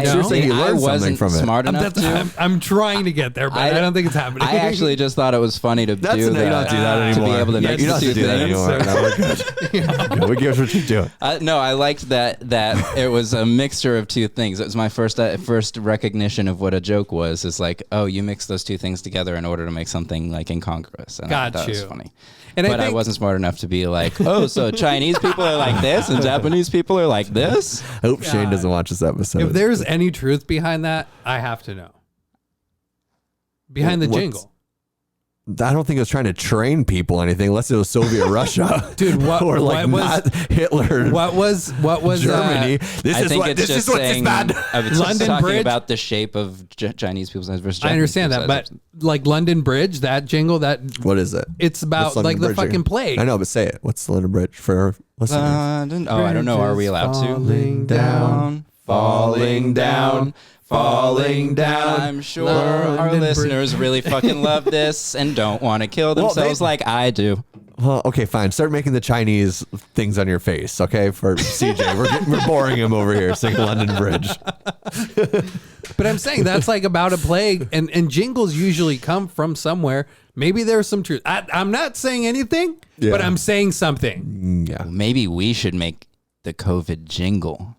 So you're saying you I learned something wasn't from it. smart enough to. I'm trying to get there, but I don't think it's happening. I actually just thought it was funny to That's do no, you don't that. do that To anymore. be able to Yeah, mix you the don't have to two do that things. anymore. No, we're good. We get what you're doing. No, I liked that it was a mixture of two things. It was my first recognition of what a joke was. Is like, oh, you mix those two things together in order to make something like incongruous. And Got that was you. funny. And But I think, wasn't smart enough to be like, oh, so Chinese people are like this and Japanese people are like this. I hope Shane doesn't watch this episode. if there's any truth behind that, I have to know. Behind the What's- jingle. I don't think it was trying to train people or anything, unless it was Soviet Russia, Dude, what- or like what was- not Hitler, What was Germany. This I is think what it's this just is what this saying. bad. It's just London talking Bridge? about the shape of Chinese people's eyes versus I Japanese understand that, people's but like London Bridge, that jingle, that What is it? it's about What's London like the Bridge fucking again? plague. I know, but say it. What's the London Bridge for our listeners? Oh, I don't know. Are we allowed to? Falling down, falling down, falling down. I'm sure our London listeners really fucking love this and don't want to kill Well, themselves they- like I do. Well, okay, fine. Start making the Chinese things on your face, okay? For CJ, we're boring him over here singing London Bridge. But I'm saying that's like about a plague, and jingles usually come from somewhere. Maybe there's some truth. I'm not saying anything, Yeah. but I'm saying something. Yeah. Maybe we should make the COVID jingle.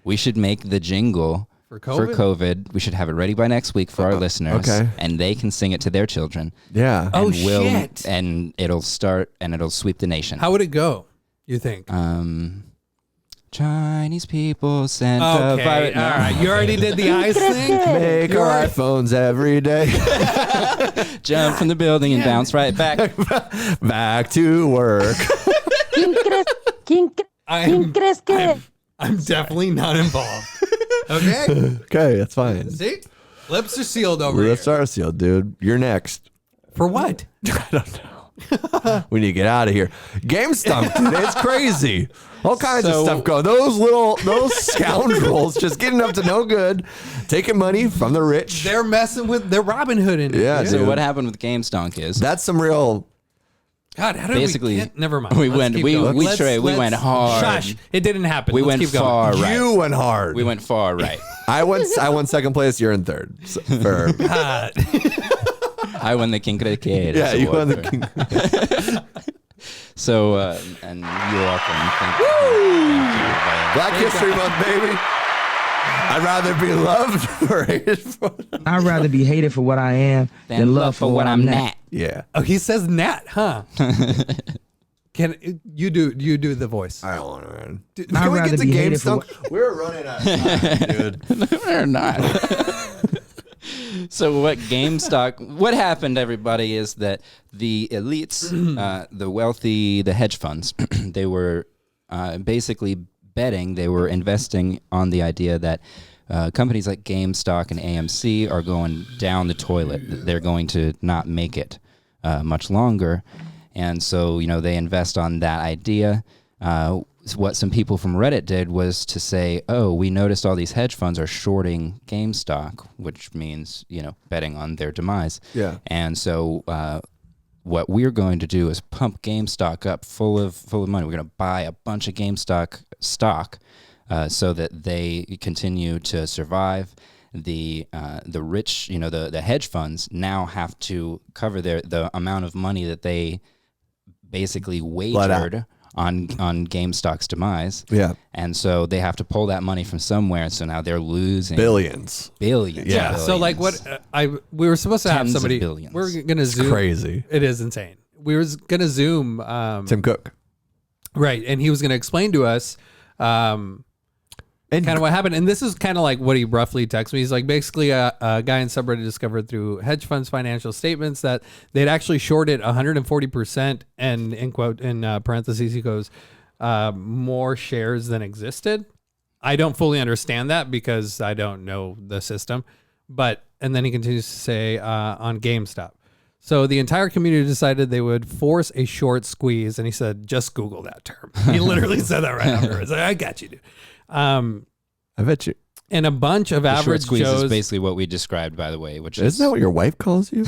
We should make the jingle For COVID? COVID. We should have it ready by next week for our listeners. okay. And they can sing it to their children. Yeah. Oh, And shit. And it'll start and it'll sweep the nation. How would it go, you think? Chinese people sent a Okay, virus. all right. You already did the eyes thing? Make You're our right. iPhones every day. Jump from the building and bounce right back. Back to work. I'm definitely not involved. Okay? Okay, that's fine. See? Lips are sealed over Lips here. are sealed, dude. You're next. For what? I don't know. We need to get out of here. Gamestonk, dude. It's crazy. All kinds of So- stuff going. Those scoundrels just getting up to no good, taking money from the rich. They're messing with, they're Robin Hooding it. Yeah, dude. So dude. what happened with Gamestonk is That's some real. God, how did Basically, we never mind. we Let's went- keep we- going. we Let's- tried- we let's- went hard. Shush. It didn't happen. we Let's went keep going. far right. You went hard. We went far right. I won second place. You're in third. So, for, God. I won the King Credit yeah, you won the king. So, and you're welcome. Thank you. Thank you. Black History Month, baby. I'd rather be loved or hated for. I'd rather be hated for what I am than loved for what I'm not. Yeah. Oh, he says Nat, huh? Can you do the voice? I don't want to, man. I'd Can we rather get to be hated for Gamestonk? We're running out of time, dude. Or not. So what happened, everybody, is that the elites, the wealthy, the hedge funds, they were basically betting, they were investing on the idea that companies like GameStop and AMC are going down the toilet. They're going to not make it much longer. And so, they invest on that idea. What some people from Reddit did was to say, oh, we noticed all these hedge funds are shorting GameStop, which means, betting on their demise. Yeah. And so what we're going to do is pump GameStop up full of money. We're going to buy a bunch of GameStop stock so that they continue to survive. the rich, the hedge funds now have to cover the amount of money that they basically wagered on GameStok's demise. Yeah. And so they have to pull that money from somewhere. So now they're losing billions. Yeah. So like we were supposed to have Tens of somebody. billions. We're gonna zoom. Crazy. It is insane. We were gonna zoom. Tim Cook. Right, and he was gonna explain to us. And kind of what happened, and this is kind of like what he roughly texted me. He's like, basically, a guy in subreddit discovered through hedge funds financial statements that they'd actually shorted 140%, and in parentheses he goes, more shares than existed. I don't fully understand that because I don't know the system, and then he continues to say on GameStop. So the entire community decided they would force a short squeeze, and he said, just Google that term. He literally said that right afterwards. I got you, dude. I bet you. And a bunch of average squeeze Joes. is basically what we described, by the way, which Isn't that what your wife calls you?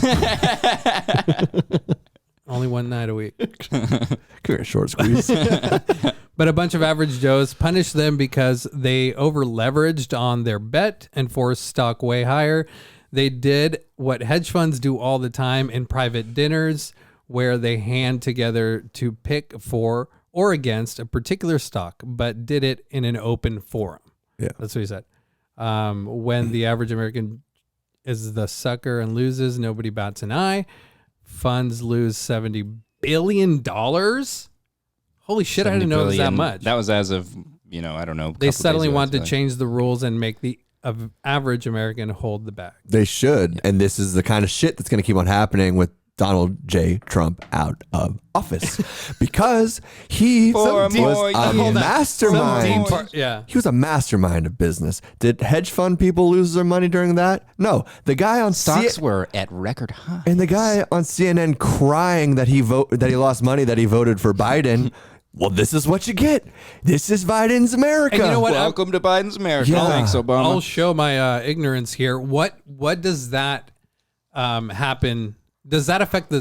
Only one night a week. Come here, short squeeze. But a bunch of average Joes punished them because they over leveraged on their bet and forced stock way higher. They did what hedge funds do all the time in private dinners, where they hand together to pick for or against a particular stock, but did it in an open forum. Yeah. That's what he said. When the average American is the sucker and loses, nobody bats an eye. Funds lose $70 billion. Holy shit, I didn't know it was that much. That was as of, I don't know. They suddenly wanted to change the rules and make the average American hold the bag. They should. Yeah. And this is the kind of shit that's going to keep on happening with Donald J. Trump out of office because he was a mastermind. He was a mastermind of business. Did hedge fund people lose their money during that? No. The guy on stocks were at record highs. And the guy on CNN crying that he lost money, that he voted for Biden. Well, this is what you get. This is Biden's America. And you know what? Welcome to Biden's America. Yeah. Thanks, Obama. I'll show my ignorance here. What does that happen? Does that affect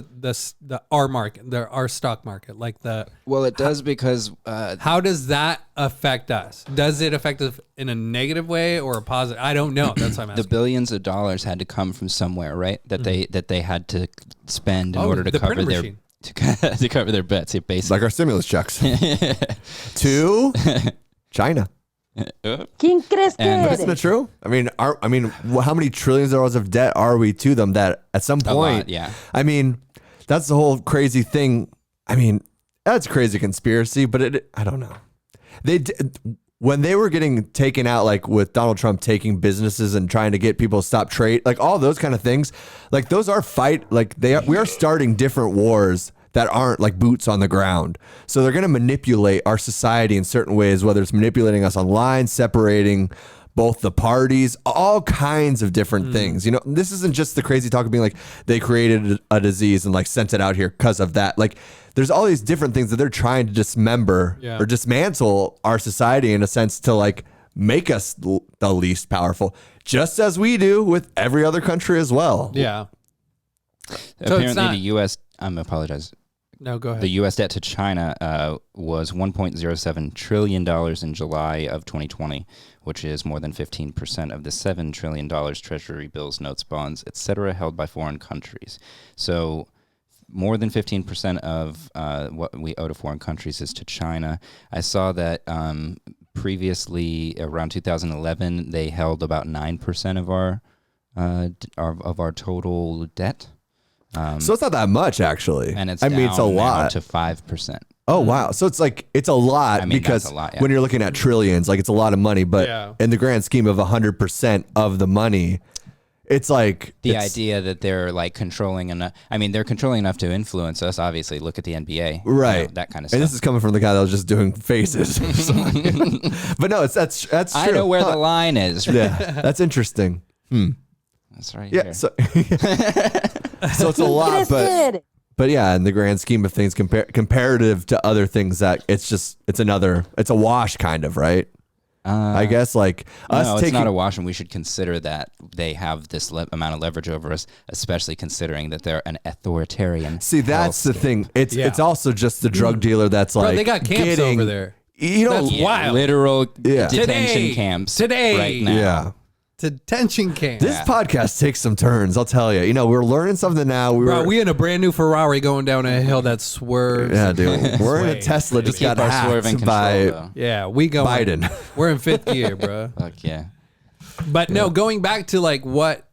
our market, our stock market? Well, it does because how does that affect us? Does it affect us in a negative way or a positive? I don't know. That's what I'm asking. The billions of dollars had to come from somewhere, right? That they had to spend in order to cover their to cover their bets. Basically, like our stimulus checks to China. ¿Quién crees que eres? Isn't it true? I mean, how many trillions of dollars of debt are we to them that at some point? A lot, yeah. I mean, that's the whole crazy thing. I mean, that's a crazy conspiracy, but I don't know. When they were getting taken out, like with Donald Trump taking businesses and trying to get people to stop trade, like all those kind of things, like those are we are starting different wars that aren't like boots on the ground. So they're going to manipulate our society in certain ways, whether it's manipulating us online, separating both the parties, all kinds of different things. This isn't just the crazy talk of being like they created a disease and like sent it out here because of that. Like there's all these different things that they're trying to dismember or dismantle our society in a sense to like make us the least powerful, just as we do with every other country as well. Yeah. Apparently the U.S. I apologize. No, go ahead. The U.S. debt to China was $1.07 trillion in July of 2020, which is more than 15% of the $7 trillion Treasury bills, notes, bonds, etc. held by foreign countries. So more than 15% of what we owe to foreign countries is to China. I saw that previously, around 2011, they held about 9% of our total debt. So it's not that much, actually. And it's it's a lot to 5%. Oh, wow. So it's a lot because that's a lot, when you're looking at trillions, like it's a lot of money, but in the grand scheme of 100% of the money, it's like the idea that they're like controlling enough. They're controlling enough to influence us. Obviously, look at the NBA, right? That kind of stuff. And this is coming from the guy that was just doing faces. But no, that's true. I know where the line is. Yeah, that's interesting. That's right. Yeah. So it's a lot, but yeah, in the grand scheme of things, comparative to other things, that it's a wash, kind of, right? I guess like us it's not a wash, and we should consider that they have this amount of leverage over us, especially considering that they're an authoritarian. See, that's the thing. It's also just the drug dealer that's like, they got camps over there. That's wild. Literal detention camps today right now. Yeah. detention camp. This podcast takes some turns, I'll tell you. You know, we're learning something now. We in a brand new Ferrari going down a hill that swerves. Yeah, dude. We're in a Tesla just got hacked by we going Biden. We're in 5th gear, bro. Fuck yeah. But no, going back to like what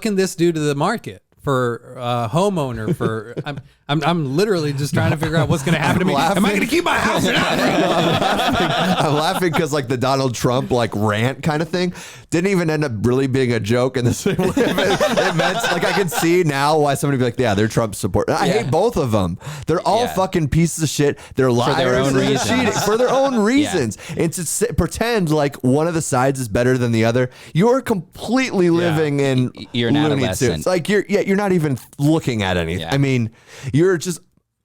can this do to the market for a homeowner? For I'm literally just trying to figure out what's going to happen to me. Am I going to keep my house or not? I'm laughing because like the Donald Trump like rant kind of thing didn't even end up really being a joke in the same way. It meant like I can see now why somebody would be like, yeah, they're Trump support. I hate both of them. They're all fucking pieces of shit. They're liars. For their own reasons. Cheating for their own reasons. And to pretend like one of the sides is better than the other, you're completely living in you're an adolescent. Tunes. Like you're not even looking at anything. Yeah. I mean, you're just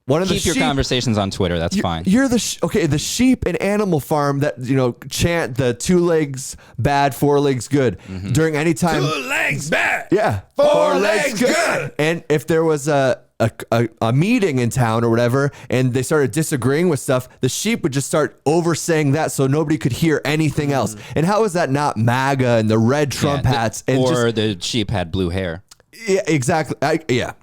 one of the Keep your conversations on Twitter. That's fine. You're the the sheep and animal farm that chant the 2 legs bad, 4 legs good during any time. 2 legs bad. Yeah, 4 legs good. And if there was a meeting in town or whatever, and they started disagreeing with stuff, the sheep would just start oversaying that so nobody could hear anything else. And how is that not MAGA and the red Trump hats? And the sheep had blue hair. Yeah, exactly.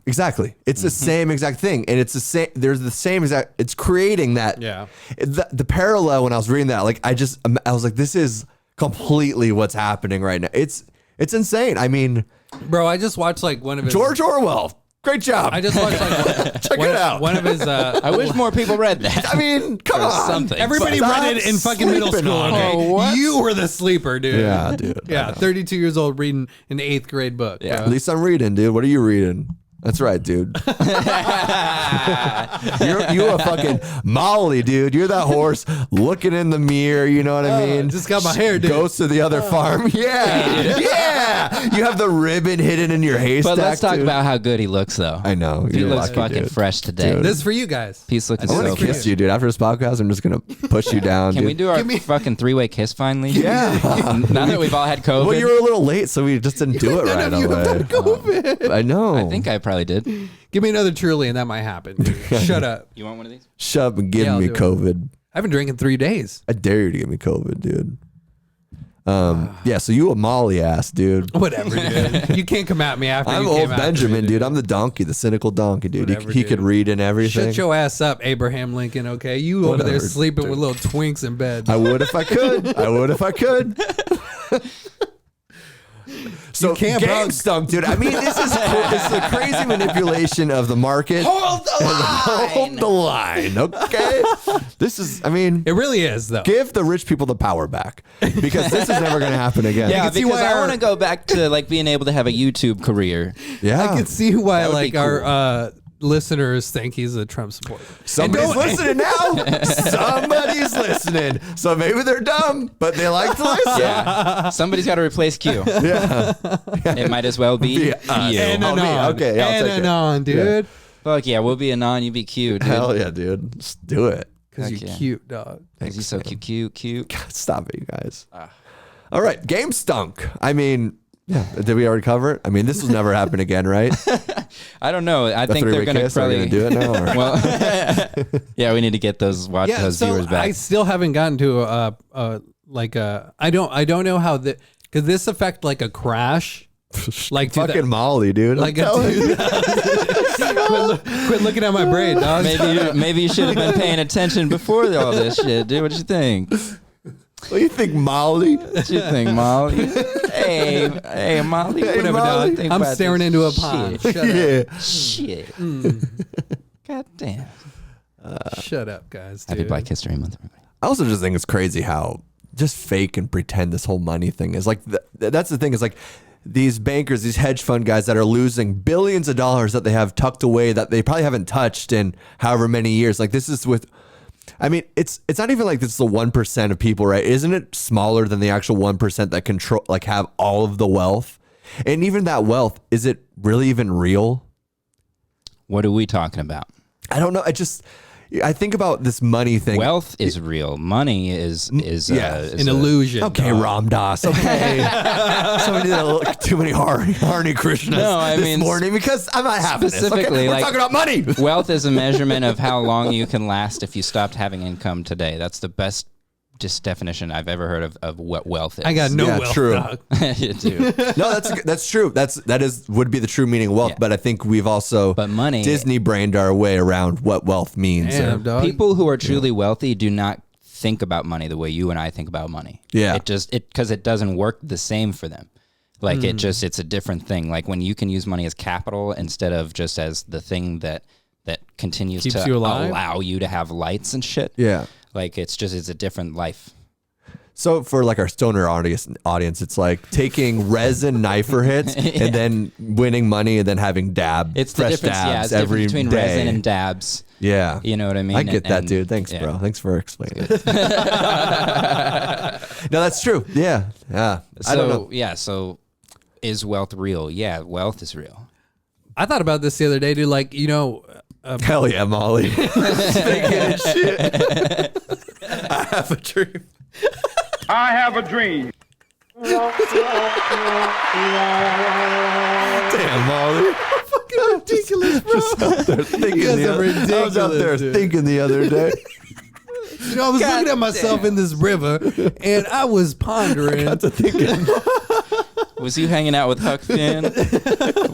Exactly. It's the same exact thing, and it's the same. There's the same exact. It's creating that. Yeah. The parallel when I was reading that, like I was like, this is completely what's happening right now. It's insane. I mean, bro, I just watched like one of his George Orwell. Great job. I just watched like check it out. One of his. I wish more people read that. I mean, come on. Something. Everybody read it in fucking middle school. Okay? what? You were the sleeper, dude. Yeah, dude. Yeah, 32 years old reading an 8th grade book. Yeah. At least I'm reading, dude. What are you reading? That's right, dude. You're a fucking Mollie, dude. You're that horse looking in the mirror. You know what I mean? Just got my hair, dude. Goes to the other farm. Yeah. Yeah. You have the ribbon hidden in your haystack. But let's talk dude. about how good he looks, though. I know. He You're looks lucky, fucking dude. fresh today. Dude. This is for you guys. He's looking I want so to kiss good. you, dude. After this podcast, I'm just going to push you down, Can dude. we do our fucking 3-way kiss finally? Yeah. Now that we've all had COVID. Well, you were a little late, so we just didn't do it right None of you have had away. COVID. I know. I think I probably did. Give me another Truly and that might happen. Dude. Shut up. You want one of these? Shut up and give Yeah, I'll me do it. COVID. I haven't drank in 3 days. I dare you to give me COVID, dude. Yeah, so you a Mollie ass, dude. Whatever, dude. You can't come at me after I'm you old came after Benjamin, me, dude. I'm the donkey, the cynical donkey, dude. Whatever, He could dude. read in everything. Shut your ass up, Abraham Lincoln, okay? You over there Whatever, sleeping with little twinks in bed. I would if I could. I would if I could. So can't, bro. Gamestonk, dude. I mean, this is a crazy manipulation of the market. Hold the line. Hold the line, okay? This is, I mean, It really is, though. give the rich people the power back because this is never going to happen again. Yeah, can see because why I our- want to go back to like being able to have a YouTube career. Yeah. I can see why, That would be like, cool. our listeners think he's a Trump supporter. Somebody's listening now. Somebody's listening. So maybe they're dumb, but they like to listen. Yeah. Somebody's got to replace Q. Yeah. It might as well be Be us. you. And I'll be- anon. okay, I'll and take it. anon, dude. Fuck yeah, we'll be a non, you be Q, dude. Hell yeah, dude. Just do it. Because Heck you're yeah. cute, dog. Because he's so cute. God, stop it, you guys. All right, Gamestonk. I mean, yeah. Did we already cover it? I mean, this will never happen again, right? I don't know. I The think they're three-way going to kiss, are we probably gonna do it now. Or? Well, yeah, we need to get those those So viewers back. I still haven't gotten to I don't know how could this affect like a crash? Like Fucking Mollie, dude. I'm like a telling you. quit looking at my brain, dog. Maybe you should have been paying attention before all this shit, dude. What you think? What do you think, Mollie? What you think, Molly? hey, Molly. Hey, Whatever, Molly. dog. Think I'm about staring this into a shit. pond. Shut up. Yeah. Shit. God damn. Shut up, guys. Happy Dude. Black History Month, everybody. I also just think it's crazy how just fake and pretend this whole money thing is. Like, that's the thing is like these bankers, these hedge fund guys that are losing billions of dollars that they have tucked away that they probably haven't touched in however many years. Like this is with, I mean, it's not even like this is the 1% of people, right? Isn't it smaller than the actual 1% that control, like have all of the wealth? And even that wealth, is it really even real? What are we talking about? I don't know. I think about this money thing. Wealth is real. Money is an illusion. Okay, dog. Ram Dass. Okay, somebody did a little too many Harney Krishnas No, I this mean, morning because I'm not having this. specifically, Okay? We're like- talking about money. Wealth is a measurement of how long you can last if you stopped having income today. That's the best just definition I've ever heard of what wealth is. I got no wealth, true. dog. You do. No, that's true. Would be the true meaning of wealth. But I think we've also money, Disney brained our way around what wealth means. Damn, dog. People who are truly wealthy do not think about money the way you and I think about money. Yeah. Because it doesn't work the same for them. Like it's a different thing. Like when you can use money as capital instead of just as the thing that continues Keeps to you alive? allow you to have lights and shit. Yeah. Like it's a different life. So for like our stoner audience, it's like taking resin knifer hits and then winning money and then having It's the fresh difference. Yeah, it's every between day. resin and dabs. Yeah. You know what I mean? I get that, And- dude. Thanks, yeah. bro. Thanks for explaining it. No, that's true. Yeah. Yeah. I don't know. So is wealth real? Yeah, wealth is real. I thought about this the other day, dude. Like, Hell yeah, Molly. Thinking of shit. I have a dream. I have a dream. Damn, Molly. fucking ridiculous, bro. Just out there thinking You guys are ridiculous, I was out there dude. thinking the other day. I was looking at myself in this river, and I was pondering. Got to thinking. Was you hanging out with Huck Finn?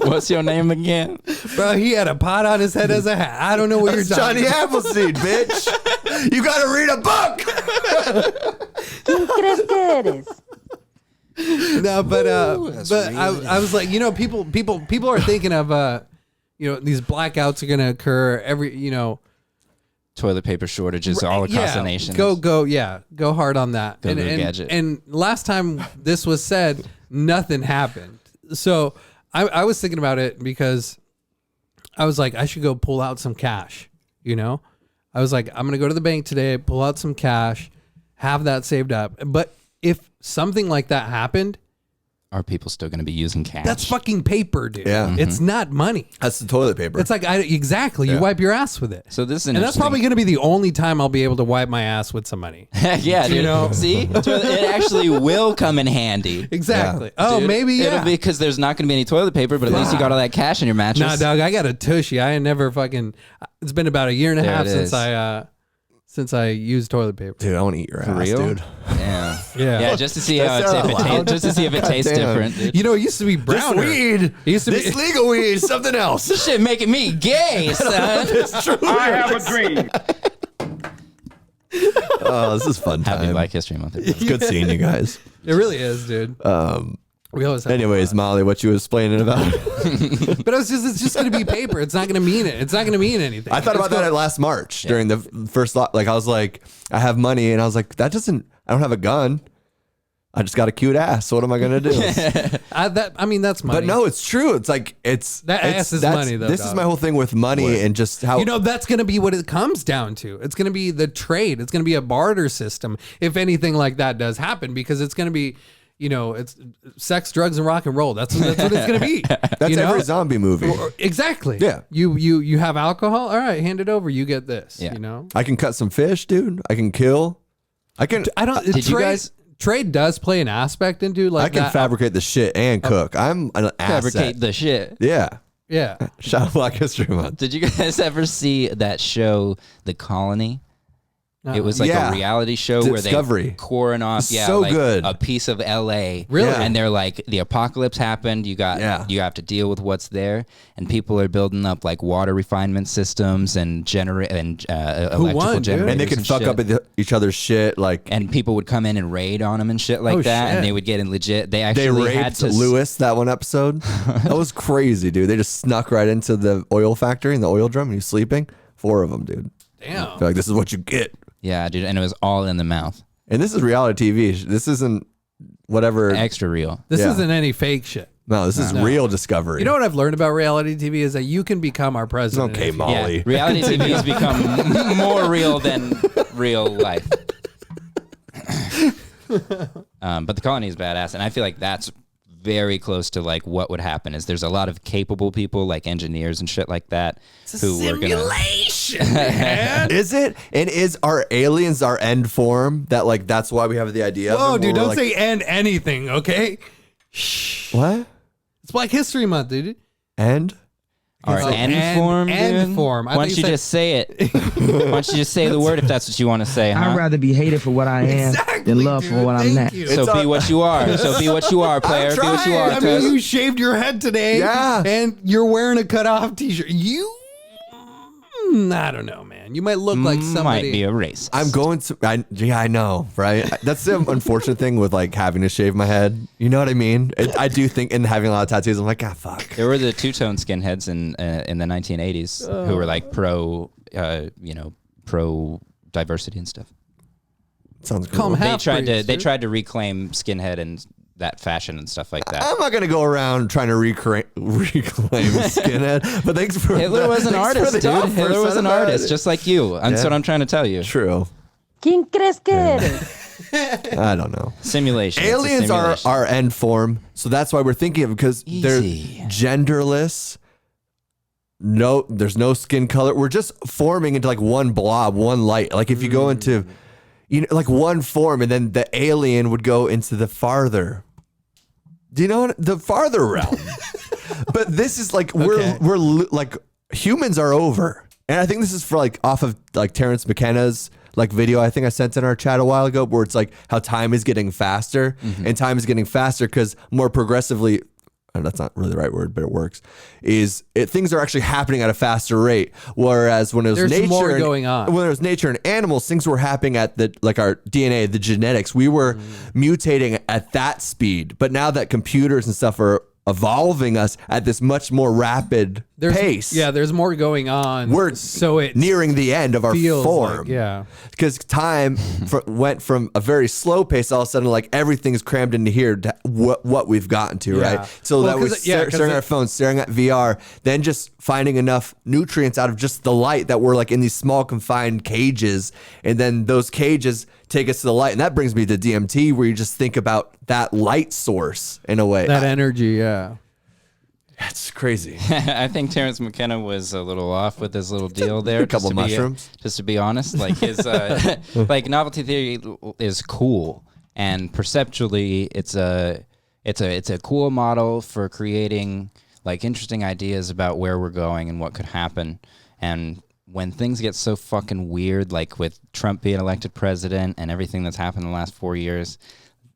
What's your name again? Bro, he had a pot on his head as a hat. I don't know what That's you're talking Johnny about. Appleseed, bitch. You got to read a book. ¿Quién crees que eres? No, but I was like, people are thinking of these blackouts are gonna occur every Toilet paper shortages all across the nation. Go hard on that. Go gadget. And last time this was said, nothing happened. So I was thinking about it because I was like, I should go pull out some cash. I was like, I'm gonna go to the bank today, pull out some cash, have that saved up. But if something like that happened, Are people still going to be using cash? that's fucking paper, dude. Yeah. It's not money. That's the toilet paper. It's like exactly. You wipe your ass with it. So this is and that's probably going to be the only time I'll be able to wipe my ass with some money. yeah, dude. See, it actually will come in handy. Exactly. Yeah. Oh, Dude, maybe it'll be because there's not going to be any toilet paper, but at least you got all that cash in your mattress. Nah, dog. I got a tushy. I ain't never fucking. It's been about a year and a There half it since I used toilet paper. Dude, I want to eat your ass, real? dude. Yeah, Yeah. just to see how just to see if it tastes Damn. different. Dude. It used to be browner. This weed. It used to This be. legal weed is something else. This shit making me gay, son. I have a dream. Oh, this is fun Happy time. Black History Month. It's good seeing you guys. It really is, dude. We always. Have Anyways, Molly, what you was explaining about? but it's just going to be paper. It's not going to mean it. It's not going to mean anything. I thought about that last March during the first lot. Like I was like, I have money, and I was like, I don't have a gun. I just got a cute ass. So what am I gonna do? that's money. But no, it's true. It's like ass is money, though. This is dog. my whole thing with money and just how that's going to be what it comes down to. It's going to be the trade. It's going to be a barter system if anything like that does happen, because it's going to be, it's sex, drugs, and rock and roll. That's what it's going to be. That's every zombie movie. Exactly. Yeah. You have alcohol. All right, hand it over. You get this. Yeah. I can cut some fish, dude. I can kill. I can. Did you guys? Trade does play an aspect into like I can that. fabricate the shit and cook. I'm an Fabricate asset. the shit. Yeah. Yeah. Shout out Black History Month. Did you guys ever see that show, The Colony? It was like Yeah. a reality show Discovery. where they coring off, So like good. a piece of LA. Really? Yeah. And they're like, the apocalypse happened. You have to deal with what's there, and people are building up like water refinement systems and electrical won, dude? generators. And they can fuck shit. up each other's shit. Like And people would come in and raid on them and shit like Oh, that, shit. and they would get in legit. They they actually had raped to Lewis that one episode. That was crazy, dude. They just snuck right into the oil factory in the oil drum and he's sleeping. 4 of them, dude. Damn. I feel like this is what you get. Yeah, dude, and it was all in the mouth. And this is reality TV. This isn't whatever. Extra real. This Yeah. isn't any fake shit. No, this is real Discovery. You know what I've learned about reality TV is that you can become our president. Okay, if you- Molly. Yeah, reality TV has become more real than real life. But The Colony is badass, and I feel like that's very close to like what would happen. Is there's a lot of capable people like engineers and shit like that who were gonna. Is it? And is our aliens our end form? That like that's why we have the idea. Whoa, of them, dude! where Don't we're say end anything, okay? like, what It's Black History Month, dude. end. Or end form, end dude? form. Why don't you just say it? Why don't you just say the word if that's what you want to say, huh? I'd rather be hated for what I am than loved for what I'm not. So be what you are. So be what you are, player. Be what you are. I mean, you shaved your head today. Yeah. And you're wearing a cutoff t-shirt. I don't know, man. You might look like somebody. Might be a racist. I'm going to. I know, right? That's the unfortunate thing with like having to shave my head. You know what I mean? I do think, and having a lot of tattoos, I'm like, fuck. There were the two-tone skinheads in the 1980s who were like pro diversity and stuff. Sounds cool. They tried to reclaim skinhead and that fashion and stuff like that. I'm not gonna go around trying to reclaim skinhead, but thanks for Hitler was an artist, dude. Hitler was an artist, just like you. That's what I'm trying to tell you. True. ¿Quién crees que eres? I don't know. Simulation. Aliens are our end form, so that's why we're thinking of it, because they're genderless. No, there's no skin color. We're just forming into like one blob, one light. Like if you go into, like one form, and then the alien would go into the farther. Do you know the farther realm? But this is like we're like humans are over, and I think this is for like off of like Terence McKenna's like video I think I sent in our chat a while ago, where it's like how time is getting faster, and time is getting faster because more progressively. And that's not really the right word, but it works. Things are actually happening at a faster rate, whereas when it was nature, more going on. When it was nature and animals, things were happening at our DNA, the genetics. We were mutating at that speed, but now that computers and stuff are evolving us at this much more rapid pace. Yeah, there's more going on. We're so it's nearing the end of our form. Like, because time went from a very slow pace. All of a sudden, like everything is crammed into here. To what we've gotten to, right? So that was staring at our phones, staring at VR, then just finding enough nutrients out of just the light that we're like in these small confined cages, and then those cages take us to the light, and that brings me to DMT, where you just think about that light source in a way. That energy, yeah. That's crazy. I think Terence McKenna was a little off with his little deal there. A couple mushrooms. Just to be honest, like his like novelty theory is cool, and perceptually, it's a cool model for creating like interesting ideas about where we're going and what could happen. And when things get so fucking weird, like with Trump being elected president and everything that's happened in the last 4 years,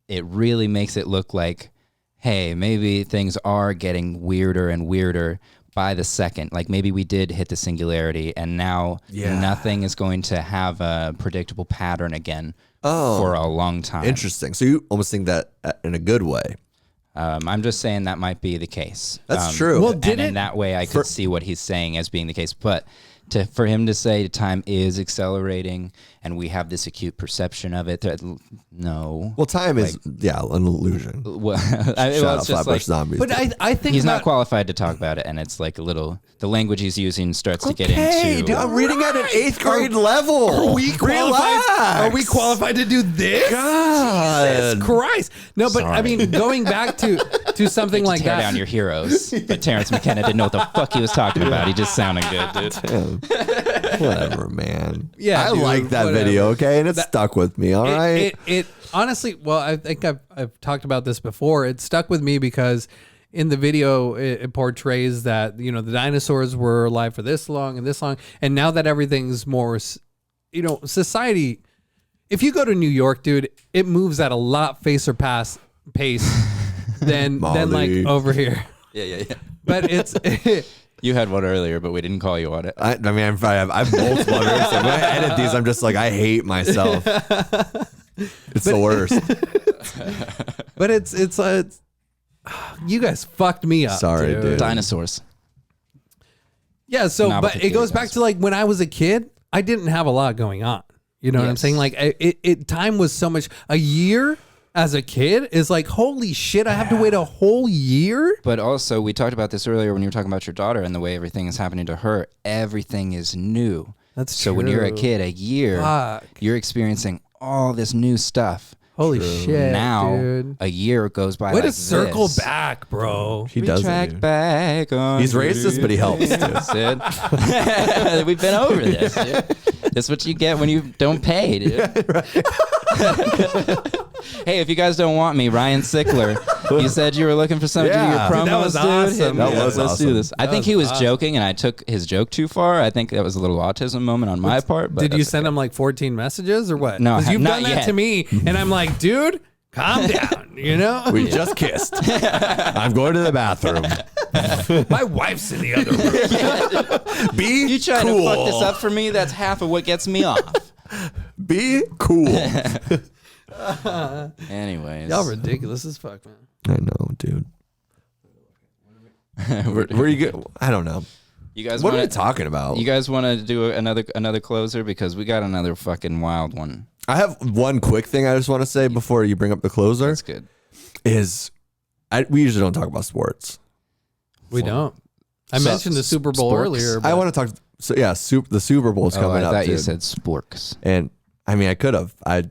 it really makes it look like, hey, maybe things are getting weirder and weirder by the second. Like maybe we did hit the singularity, and now nothing is going to have a predictable pattern again for a long time. Interesting. So you almost think that in a good way. I'm just saying that might be the case. That's true. Well, and in that way, I could see what he's saying as being the case. But for him to say time is accelerating and we have this acute perception of it, no. Well, time is an illusion. Well, it's just like zombies. But I think he's not qualified to talk about it, and it's like the language he's using starts to get into. Dude, I'm reading at an 8th grade level. Are we qualified to do this? God. Jesus Christ. No, but Sorry. I mean, going back to something like tear that. down your heroes. But Terence McKenna didn't know what the fuck he was talking about. He just sounded good, dude. Whatever, man. Yeah, I dude, like that whatever. video, okay? And it stuck with me, all right? It honestly, well, I think I've talked about this before. It stuck with me because in the video it portrays that, the dinosaurs were alive for this long, and now that everything's more, society. If you go to New York, dude, it moves at a lot faster pace than like over here. Yeah. But it's. You had one earlier, but we didn't call you on it. I mean, I've multiple others. So when I edit these, I'm just like, I hate myself. It's the worst. But it's you guys fucked me up. Sorry, dude. Dinosaurs. Yeah, so Novelty but it goes theory, back to like when I was a kid, I didn't have a lot going on. You know what I'm saying? Like time was so much. A year as a kid is like, holy shit, I have to wait a whole year? But also, we talked about this earlier when you were talking about your daughter and the way everything is happening to her. Everything is new. That's so when you're a true. kid, a year, you're experiencing all this new stuff. Holy shit, now, dude. a year goes by. Way like to circle this. back, bro. He doesn't. Track back on. He's racist, but he helps. Dude. We've been over this. Dude. That's what you get when you don't pay, dude. Hey, if you guys don't want me, Ryan Sickler You said you were looking for something to do your Yeah. promos, That was dude. awesome. That was Let's awesome. do this. I think was he was awesome. joking, and I took his joke too far. I think that was a little autism moment on my part. But Did you that's send him like 14 messages or what? No, I because have you've not done that yet. to me, and I'm like, dude, calm down. You know, We just kissed. I'm going to the bathroom. my wife's in the other room. Be You trying cool. to fuck this up for me? That's half of what gets me off. Be cool. Anyways, Y'all ridiculous as fuck, man. I know, dude. Where you go? I don't know. you guys What are we want talking about? You guys want to do another closer because we got another fucking wild one. I have one quick thing I just want to say before you bring up the closer. That's good. We usually don't talk about sports. We don't. I So- mentioned the Super Bowl sporks? earlier. I want to talk. So yeah, the Super Bowl is Oh, coming I up. thought you dude. said sporks. And I mean, I could have. Oh,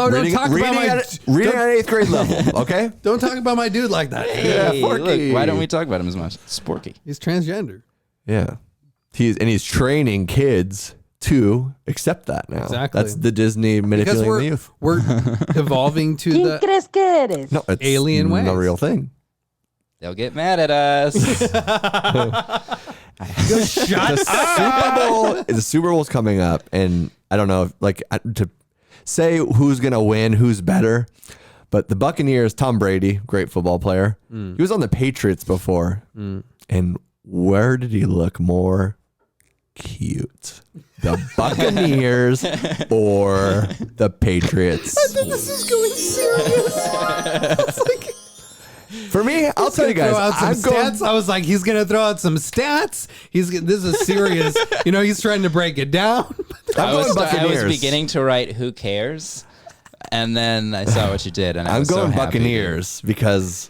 don't talk about my. reading at 8th grade level. Okay. Don't talk about my dude like that. Hey, Forky. look, why don't we talk about him as much? Sporky. He's transgender. Yeah. He's training kids to accept that now. Exactly. That's the Disney Because manipulating the youth. we're evolving to ¿Quién the. crees que eres? No, it's alien ways. no real thing. They'll get mad at us. The Super Bowl's coming up, and I don't know if, to say who's gonna win, who's better. But the Buccaneers, Tom Brady, great football player. He was on the Patriots before, and where did he look more cute? The Buccaneers or the Patriots? I thought this was going serious. For me, I'll tell you guys, Throw out some I'm going. stats. I was like, he's gonna throw out some stats. This is serious. He's trying to break it down. I'm going I Buccaneers. was beginning to write "Who cares," and then I saw what you did, and I I'm was going so happy. Buccaneers because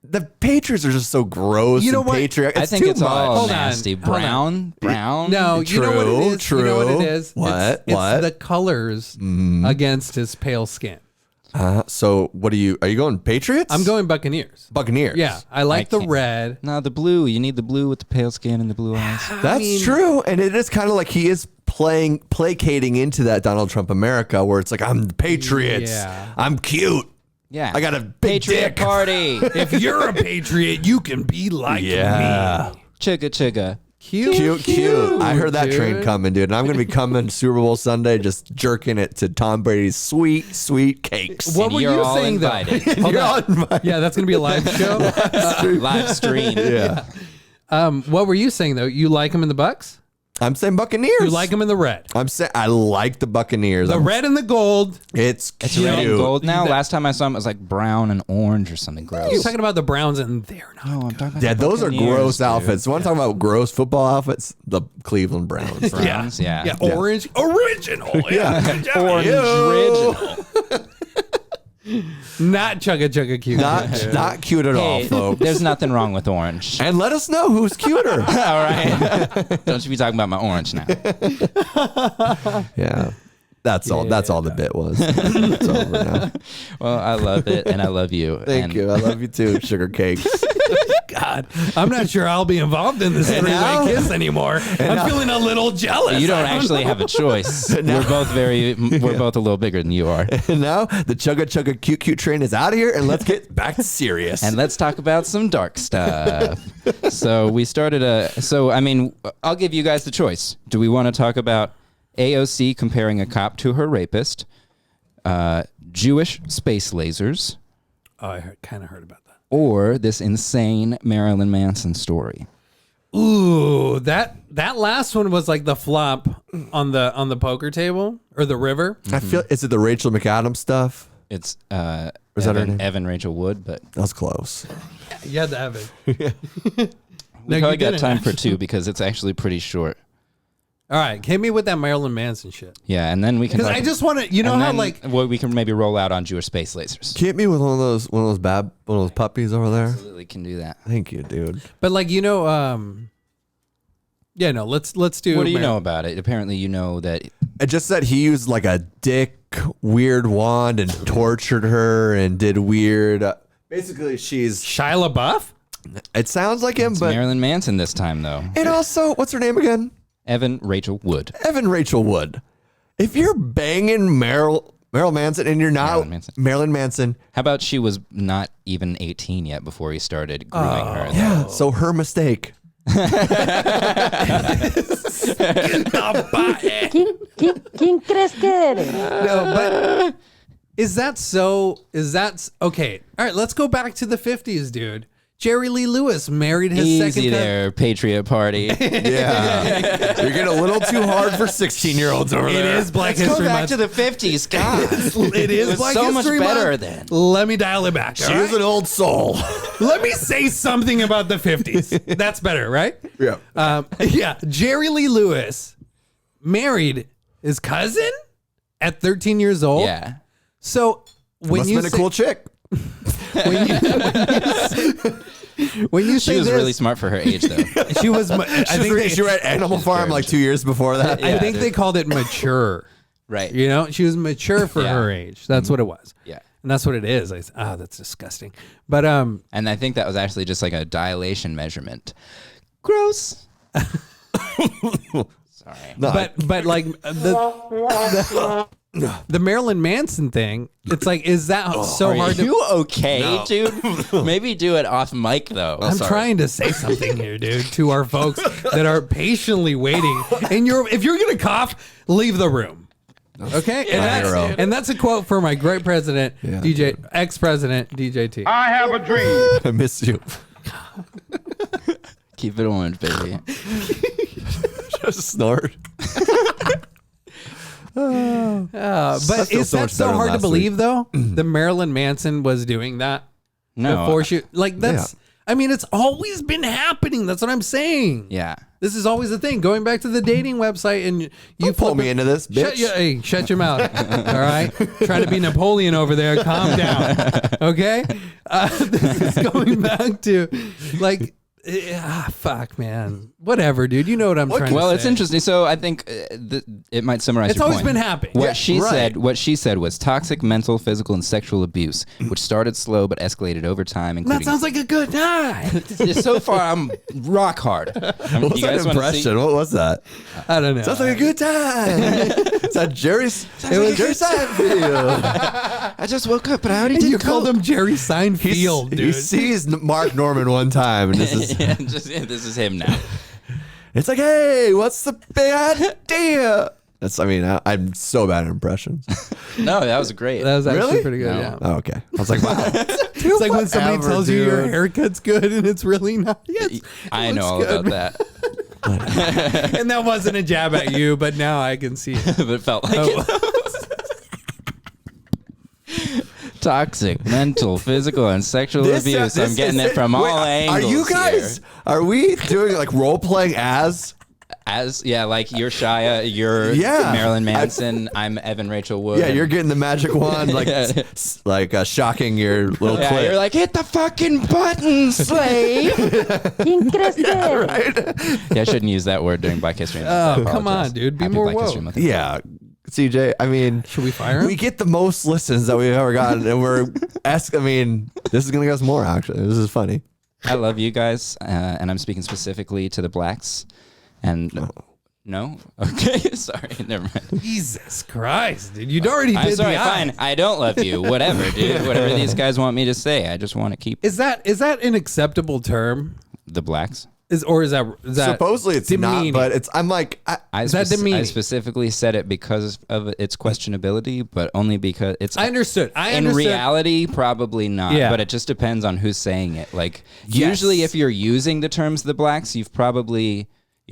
the Patriots are just so gross. You know and what? patriotic. I think too it's much. all Hold on, nasty. hold on. Brown. No, you know what it is. True, You know what it true. is. What? It's What? the colors against his pale skin. So what are you going Patriots? I'm going Buccaneers. Buccaneers. Yeah, I like the can't- red. No, the blue. You need the blue with the pale skin and the blue eyes. That's true. And it is kind of like he is placating into that Donald Trump America where it's like, I'm the Patriots. Yeah. I'm cute. Yeah, I got a big Patriot dick. party. If you're a patriot, you can be like Yeah. me. Chugga chugga. Cute. I heard that train dude. coming, dude. And I'm going to be coming Super Bowl Sunday just jerking it to Tom Brady's sweet, sweet cakes. What And were you're you all saying invited. though? Hold You're on. all invited. Yeah, that's gonna be a live show. Live stream. Yeah. What were you saying though? You like him in the Bucks? I'm saying Buccaneers. You like him in the red? I'm saying I like the Buccaneers. The red and the gold. It's It's cute. red and gold now. Last time I saw him, it was like brown and orange or something gross. You're talking about the Browns, and they're not. No, I'm talking about Yeah, the those are Buccaneers, gross dude. outfits. Want to talk about gross football outfits? The Cleveland Browns. Browns, yeah. Yeah, orange, original. Yeah, Orange original. not chugga cute. Not cute at all, Hey, folks. there's nothing wrong with orange. And let us know who's cuter. All right. Don't you be talking about my orange now. Yeah. That's all the bit was. It's over now. Well, I love it, and I love you. Thank you. I love you too, sugar cakes. God, I'm not sure I'll be involved in this now- three-way kiss anymore. I'm feeling a little jealous. You don't actually have a choice. We're both a little bigger than you are. And now the chugga cute train is out of here, and let's get back to serious. And let's talk about some dark stuff. So we started I'll give you guys the choice. Do we want to talk about AOC comparing a cop to her rapist, Jewish space lasers, Oh, I kind of heard about that. or this insane Marilyn Manson story? Ooh, that last one was like the flop on the poker table or the river. I feel, is it the Rachel McAdams stuff? It's that her name? Evan Rachel Wood, but That was close. You had to have it. we probably got time for two because it's actually pretty short. All right, hit me with that Marilyn Manson shit. Yeah, and then we can. Because I just want to, you know and how then like we can maybe roll out on Jewish space lasers. Hit me with one of those puppies over there. Absolutely can do that. Thank you, dude. But like yeah, no, let's do. What do you know about it? Apparently, you know that. It just said he used like a dick weird wand and tortured her and did weird. Basically, she's. Shia LaBeouf? It sounds like him, It's but Marilyn Manson this time, though. and also, what's her name again? Evan Rachel Wood. Evan Rachel Wood. If you're banging Marilyn Manson, and you're not Marilyn Manson. How about she was not even 18 yet before he started grooming her? Yeah, so her mistake. ¿Quién crees que eres? No, but is that okay? All right, let's go back to the 50s, dude. Jerry Lee Lewis married his Easy second there, Patriot Party. Yeah. You're getting a little too hard for 16-year-olds over there. It is Black Let's History go back Month. to the 50s, God. It is was Black so much History better Month. then. Let me dial it back. She was an old soul. Let me say something about the 50s. That's better, right? Yeah. Yeah. Jerry Lee Lewis married his cousin at 13 years old. Yeah. So when Must you have been a cool chick. when you say She was this, really smart for her age, though. she was. I think She were at Animal Farm like 2 years before that. I think they called it mature. Right. You know, she was mature for her age. That's what it was. Yeah. And that's what it is. That's disgusting. But And I think that was actually just like a dilation measurement. Gross. Sorry. No, but like the Marilyn Manson thing, it's like, is that so Are hard you okay, dude? Maybe do it off mic, though. I'm trying to say something here, dude, to our folks that are patiently waiting. And if you're gonna cough, leave the room. Okay? And that's a quote from my great president, ex-president, DJT. I have a dream. I miss you. Keep it orange, baby. Just snort. But feel is so that much so better hard than to last believe, though? The Marilyn Manson was doing that No. before she, like, that's. I mean, it's always been happening. That's what I'm saying. Yeah. This is always the thing. Going back to the dating website, and you pull me into this, bitch. Shut your mouth. All right, trying to be Napoleon over there. Calm down. Okay. This is going back to like. Fuck, man. Whatever, dude. You know what I'm trying to say. Well, it's interesting. So I think it might summarize. It's your always point. been happening. What she said was toxic mental, physical, and sexual abuse, which started slow but escalated over time. Including That sounds like a good night. so far, I'm rock hard. What was that impression? What was that? I don't know. Sounds like a good time. Is that Jerry's? It was Jerry Seinfeld. I just woke up, but I already And did. you called him Jerry Seinfeld, dude. He sees Mark Norman one time, and this is this is him now. it's like, hey, what's the big idea? I'm so bad at impressions. No, that was great. That was actually Really? pretty good. No. Yeah. Oh, okay. I was like, wow. It's like when somebody Whatever, tells you your dude. haircut's good and it's really not. Yes, I know all good. about that, And that wasn't a jab at you, but now I can see it. but it felt like it. Toxic, mental, physical, and sexual abuse. I'm getting it from all angles. Are you guys? here. Are we doing like role playing as? Like you're Shia, you're Marilyn Manson, I'm Evan Rachel Wood. Yeah, you're getting the magic wand, like shocking your little clip. You're like, hit the fucking button, slave. ¿Quién crees que eres? Right? Yeah, I shouldn't use that word during Black History Month. Oh, come on, dude. Be Happy more Black woke. History Month. Yeah. CJ, I mean, Should we fire him? we get the most listens that we've ever gotten, and we're ask. I mean, this is gonna get us more. Actually, this is funny. I love you guys, and I'm speaking specifically to the blacks. And no? Okay, sorry, never mind. Jesus Christ, dude. You'd already I'm did sorry, the fine. eyes. I don't love you. Whatever, dude. Whatever these guys want me to say, I just want to keep Is that an acceptable term? the blacks. Is that Supposedly it's demeaning? not, but it's. I'm like, I Is that demeaning? I specifically said it because of its questionability, but only because it's. I understood. In reality, probably not. Yeah. But it just depends on who's saying it. Like Yes. usually, if you're using the terms the blacks, you're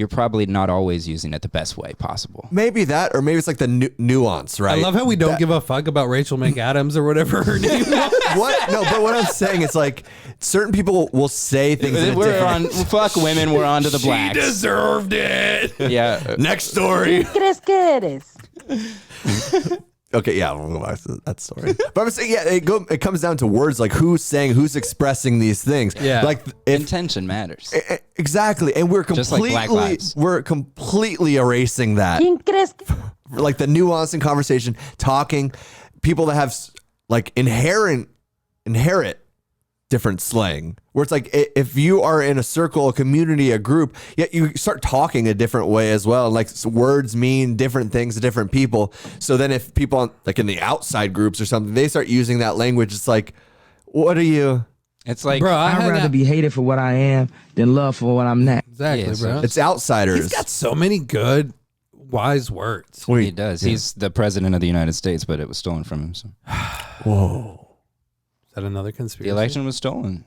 probably not always using it the best way possible. maybe that, or maybe it's like the nuance, right? I love how we don't give a fuck about Rachel McAdams or whatever her name was. What? No, but what I'm saying is like certain people will say things. in a We're on different- fuck women. We're on to the blacks. She deserved it. Yeah. Next story. ¿Quién crees que eres? Okay, yeah, we'll go back to that story. But I'm saying, yeah, it comes down to words, like who's saying, who's expressing these things. Yeah. Like if Intention matters. exactly, and we're Just like Black completely erasing that, ¿Quién crees? like the nuance in conversation, talking, people that have like inherit different slang. Where it's like if you are in a circle, a community, a group, yet you start talking a different way as well. And like words mean different things to different people. So then if people like in the outside groups or something, they start using that language, it's like, what are you? It's like, Bro, I'd rather be hated for what I am than loved for what I'm not. exactly, Yeah, bro. It's outsiders. He's got so many good, wise words. he does. He's the president of the United States, but it was stolen from him. So. Whoa. Is that another conspiracy? The election was stolen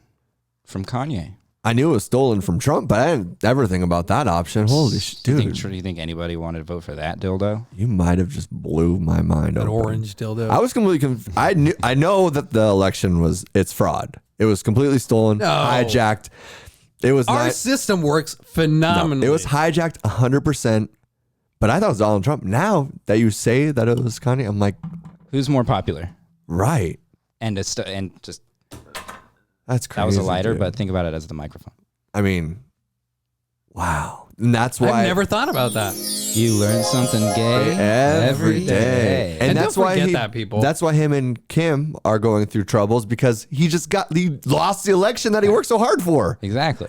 from Kanye. I knew it was stolen from Trump, but I didn't ever think about that option. Holy shit, dude. Do you think anybody wanted to vote for that dildo? You might have just blew my mind That open. orange dildo. I was completely I know that the election it's fraud. It was completely stolen, No. hijacked. It was Our not, system works phenomenally. it was hijacked 100%. But I thought it was Donald Trump. Now that you say that it was Kanye, I'm like, Who's more popular? right. And just That's crazy. that was a lighter, dude. but think about it as the microphone. I mean, wow. And that's why I've never thought about that. You learn something gay every day. And that's don't why forget that, people. That's why him and Kim are going through troubles, because he lost the election that he worked so hard for. Exactly.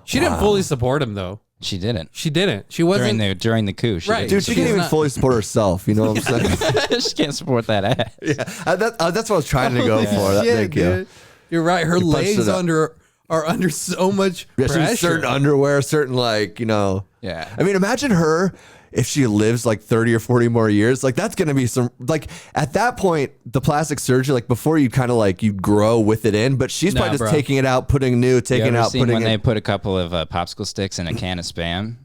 She didn't fully support him, though. She didn't. She didn't. She wasn't. During the coup. She Right. didn't Dude, she She's can't even not- fully support herself. You know what I'm saying? she can't support that ass. Yeah, that's what I was trying to go for. Shit, Thank you. dude. You're right. Her punched legs it up. are under so much Yeah, pressure. certain underwear, certain Yeah. I mean, imagine her if she lives like 30 or 40 more years. Like that's gonna be some at that point, the plastic surgery, like before you kind of like you grow with it in, but she's probably just bro. taking it out, putting new, You taking ever out, seen putting when in. they put a couple of popsicle sticks in a can of Spam?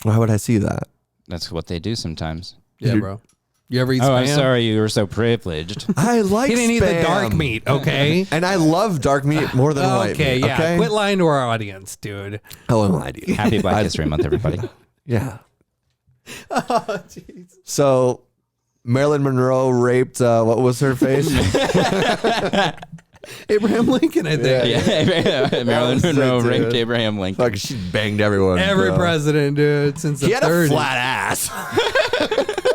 Why would I see that? That's what they do sometimes. Yeah, bro. You ever eat Oh, Spam? I'm sorry you were so privileged. I like. He didn't eat the Spam. dark meat, okay? And I love dark meat more than white Okay, meat. yeah. Okay, Quit lying to our audience, dude. Oh, my idea. Happy Black History Month, everybody. Yeah. Oh, jeez. So, Marilyn Monroe raped. What was her face? Abraham Lincoln, I think. Yeah, Marilyn That was Monroe it, dude. raped Abraham Lincoln. Fuck, she banged everyone. Every bro. president, dude, since the He had 30s. a flat ass.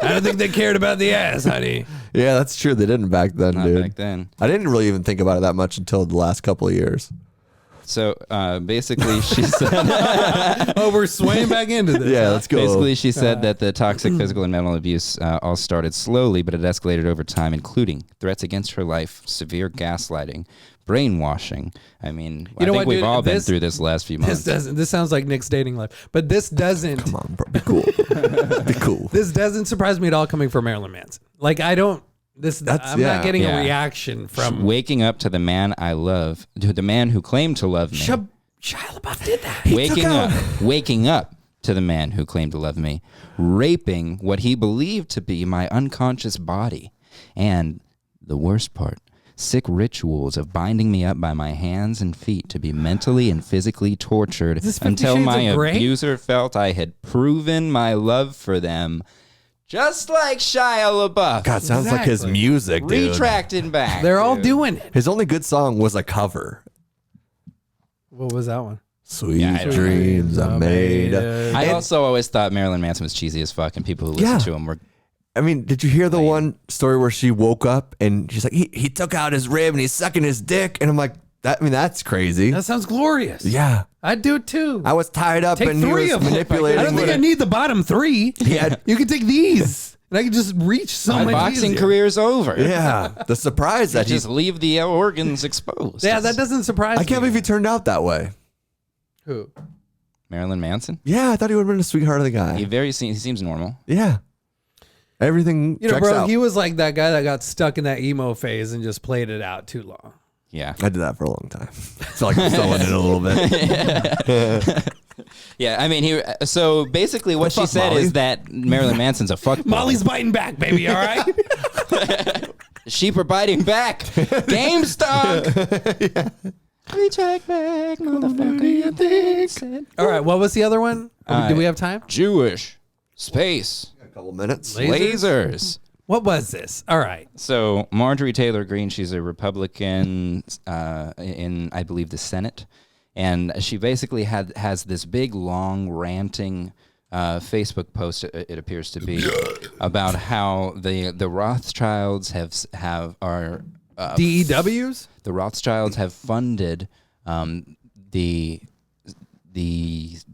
I don't think they cared about the ass, honey. Yeah, that's true. They didn't back then, Not dude. back then. I didn't really even think about it that much until the last couple of years. So basically, she said. Oh, we're swaying back into this. Yeah, huh? let's go. Basically, she said that the toxic physical and mental abuse all started slowly, but it escalated over time, including threats against her life, severe gaslighting, brainwashing. I mean, You know I think what, we've dude? all been This- through this last few months. This sounds like Nick's dating life, but this doesn't. Come on, bro. Be cool. Be cool. This doesn't surprise me at all coming from Marilyn Manson. Like I don't. I'm yeah. not getting Yeah. a reaction from. Waking up to the man I love, to the man who claimed to love me. Shia LaBeouf did that. Waking up to the man who claimed to love me, raping what he believed to be my unconscious body, and the worst part, sick rituals of binding me up by my hands and feet to be mentally and physically tortured this 50 until Shades my of Grey? abuser felt I had proven my love for them, just like Shia LaBeouf. God, sounds like his Exactly. music, dude. Retracting back. They're all dude. doing it. His only good song was a cover. What was that one? Sweet Yeah, I don't dreams know. I made. I And- also always thought Marilyn Manson was cheesy as fuck, and people who listened Yeah. to him were. I mean, did you hear the one story where she woke up and she's like, he took out his rib and he's sucking his dick? And I'm like, that's crazy. That sounds glorious. Yeah. I'd do it too. I was tied up Take and he 3 was of them. manipulating. I don't think I need the bottom 3. Yeah. You can take these, and I can just reach so My much boxing easier. career's over. Yeah. The surprise that Just leave the organs exposed. Yeah, that doesn't surprise me. I can't believe he turned out that way. Who? Marilyn Manson. Yeah, I thought he would have been a sweetheart of the guy. He seems normal. Yeah. Everything You know, checks bro, out. he was like that guy that got stuck in that emo phase and just played it out too long. Yeah. I did that for a long time. Feel like I'm still in it a little bit. Yeah, I mean, so basically what she fuck, said Mollie? is that Marilyn Manson's a fuck. Molly's biting back, baby, all right? Sheep are biting back. Gamestonk. We check back, motherfucker. All right, what was the other one? Do we have time? Jewish. Space. A couple minutes. Lasers. What was this? All right. So Marjorie Taylor Greene, she's a Republican in, I believe, the Senate, and she basically has this big, long, ranting Facebook post. It appears to be about how the Rothschilds are DEWs? The Rothschilds have funded the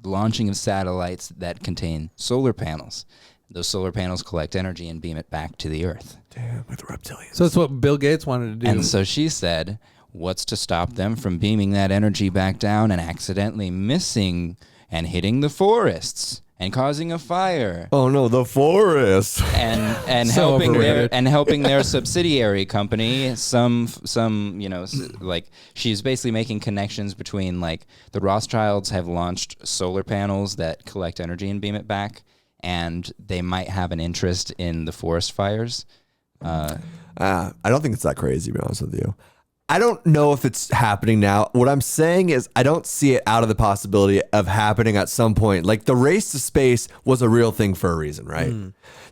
launching of satellites that contain solar panels. Those solar panels collect energy and beam it back to the Earth. Damn, with reptilians. So it's what Bill Gates wanted to do. And so she said, what's to stop them from beaming that energy back down and accidentally missing and hitting the forests and causing a fire? Oh no, the forest. And So helping their subsidiary company, some like she's basically making connections between like the Rothschilds have launched solar panels that collect energy and beam it back, and they might have an interest in the forest fires. I don't think it's that crazy, to be honest with you. I don't know if it's happening now. What I'm saying is I don't see it out of the possibility of happening at some point. Like the race to space was a real thing for a reason, right?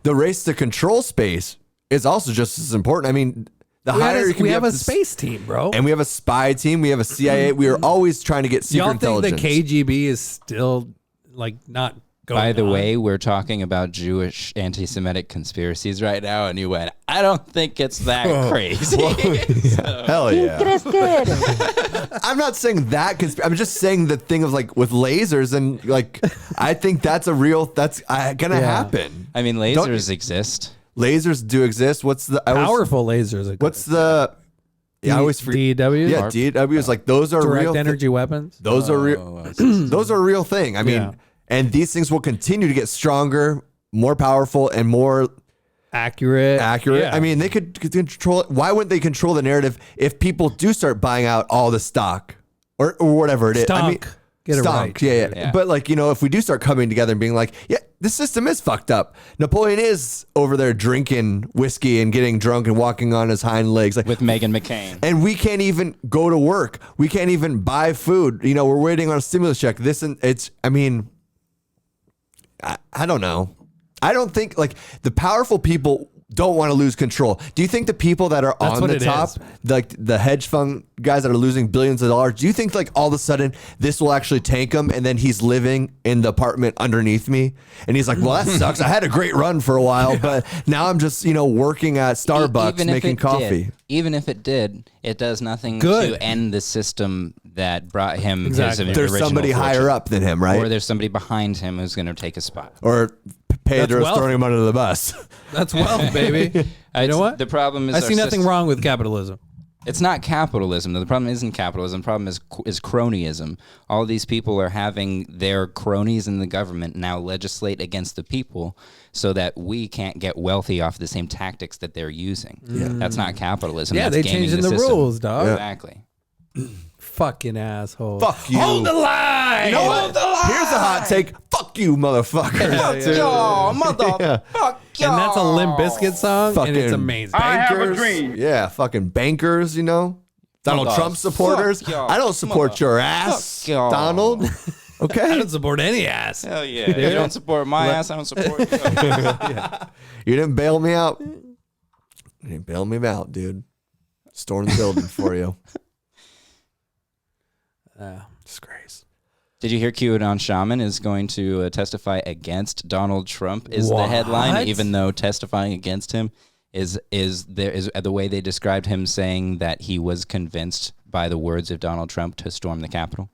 The race to control space is also just as important. I mean, the higher you can we be have up a to space team, bro. and we have a spy team. We have a CIA. We are always trying to get secret Y'all think intelligence. the KGB is still like not going By the on? way, we're talking about Jewish anti-Semitic conspiracies right now, and you went, I don't think it's that crazy. Hell ¿Quién yeah. crees que eres? I'm not saying that. I'm just saying the thing of like with lasers and like, I think that's gonna happen. I mean, lasers exist. Lasers do exist. What's the Powerful lasers. What's the? Yeah, I always forget. DW? Yeah, DW is like those are Direct real. energy weapons. Those are real. Those are a real thing. I mean, Yeah. and these things will continue to get stronger, more powerful, and more Accurate. accurate. I mean, they could control it. Why wouldn't they control the narrative if people do start buying out all the stock or whatever it is? I mean, Stonk. Get it stonk. right. Yeah. But like, if we do start coming together and being like, yeah, the system is fucked up. Napoleon is over there drinking whiskey and getting drunk and walking on his hind legs. Like With Meghan McCain. and we can't even go to work. We can't even buy food. We're waiting on a stimulus check. I don't know. I don't think like the powerful people don't want to lose control. Do you think the people that are That's on what the it top, is. like the hedge fund guys that are losing billions of dollars, do you think like all of a sudden this will actually tank him and then he's living in the apartment underneath me and he's like, well, that sucks. I had a great run for a while, but now I'm just, working at Starbucks Even if making it coffee. did, even if it did, it does nothing Good. to end the system that brought him Exactly. his There's original somebody fortune. higher up than him, right? Or there's somebody behind him who's going to take a spot. Or Pedro's wealth. throwing him under the bus. That's wealth, baby. You know what? The problem is I our see nothing system- wrong with capitalism. It's not capitalism. The problem isn't capitalism. The problem is cronyism. All these people are having their cronies in the government now legislate against the people so that we can't get wealthy off the same tactics that they're using. That's not capitalism. Yeah, That's they gaming changing the system. rules, dog. Exactly. Fucking asshole. Fuck you. Hold the line. You know what? Here's a hot take. Fuck you, motherfucker. Yo, motherfucker. And that's a Limp Bizkit song, and it's Fucking amazing. I have a Bankers. dream. Yeah, fucking bankers, Donald Trump supporters. Fuck y'all. I don't support your ass, Fuck y'all. Donald. I Okay? don't support any ass. Hell yeah. You don't support my ass, I don't support you. You didn't bail me out. You didn't bail me out, dude. Storm the building for you. Disgrace. Did you hear QAnon Shaman is going to testify against Donald Trump is the What? headline, even though testifying against him is the way they described him, saying that he was convinced by the words of Donald Trump to storm the Capitol.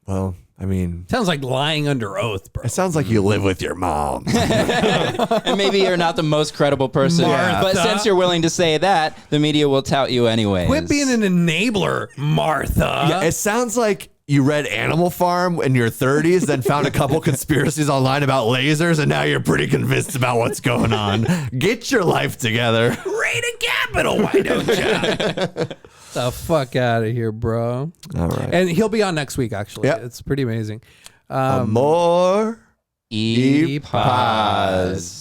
Well, I mean, Sounds like lying under oath, bro. it sounds like you live with your mom. And maybe you're not the most credible person, Martha. but since you're willing to say that, the media will tout you anyways. Quit being an enabler, Martha. Yeah, it sounds like you read Animal Farm in your 30s, then found a couple conspiracies online about lasers, and now you're pretty convinced about what's going on. Get your life together. Raid a capital, why don't you? The fuck out of here, bro. All right. And he'll be on next week, actually. Yep. It's pretty amazing. More E-Paz.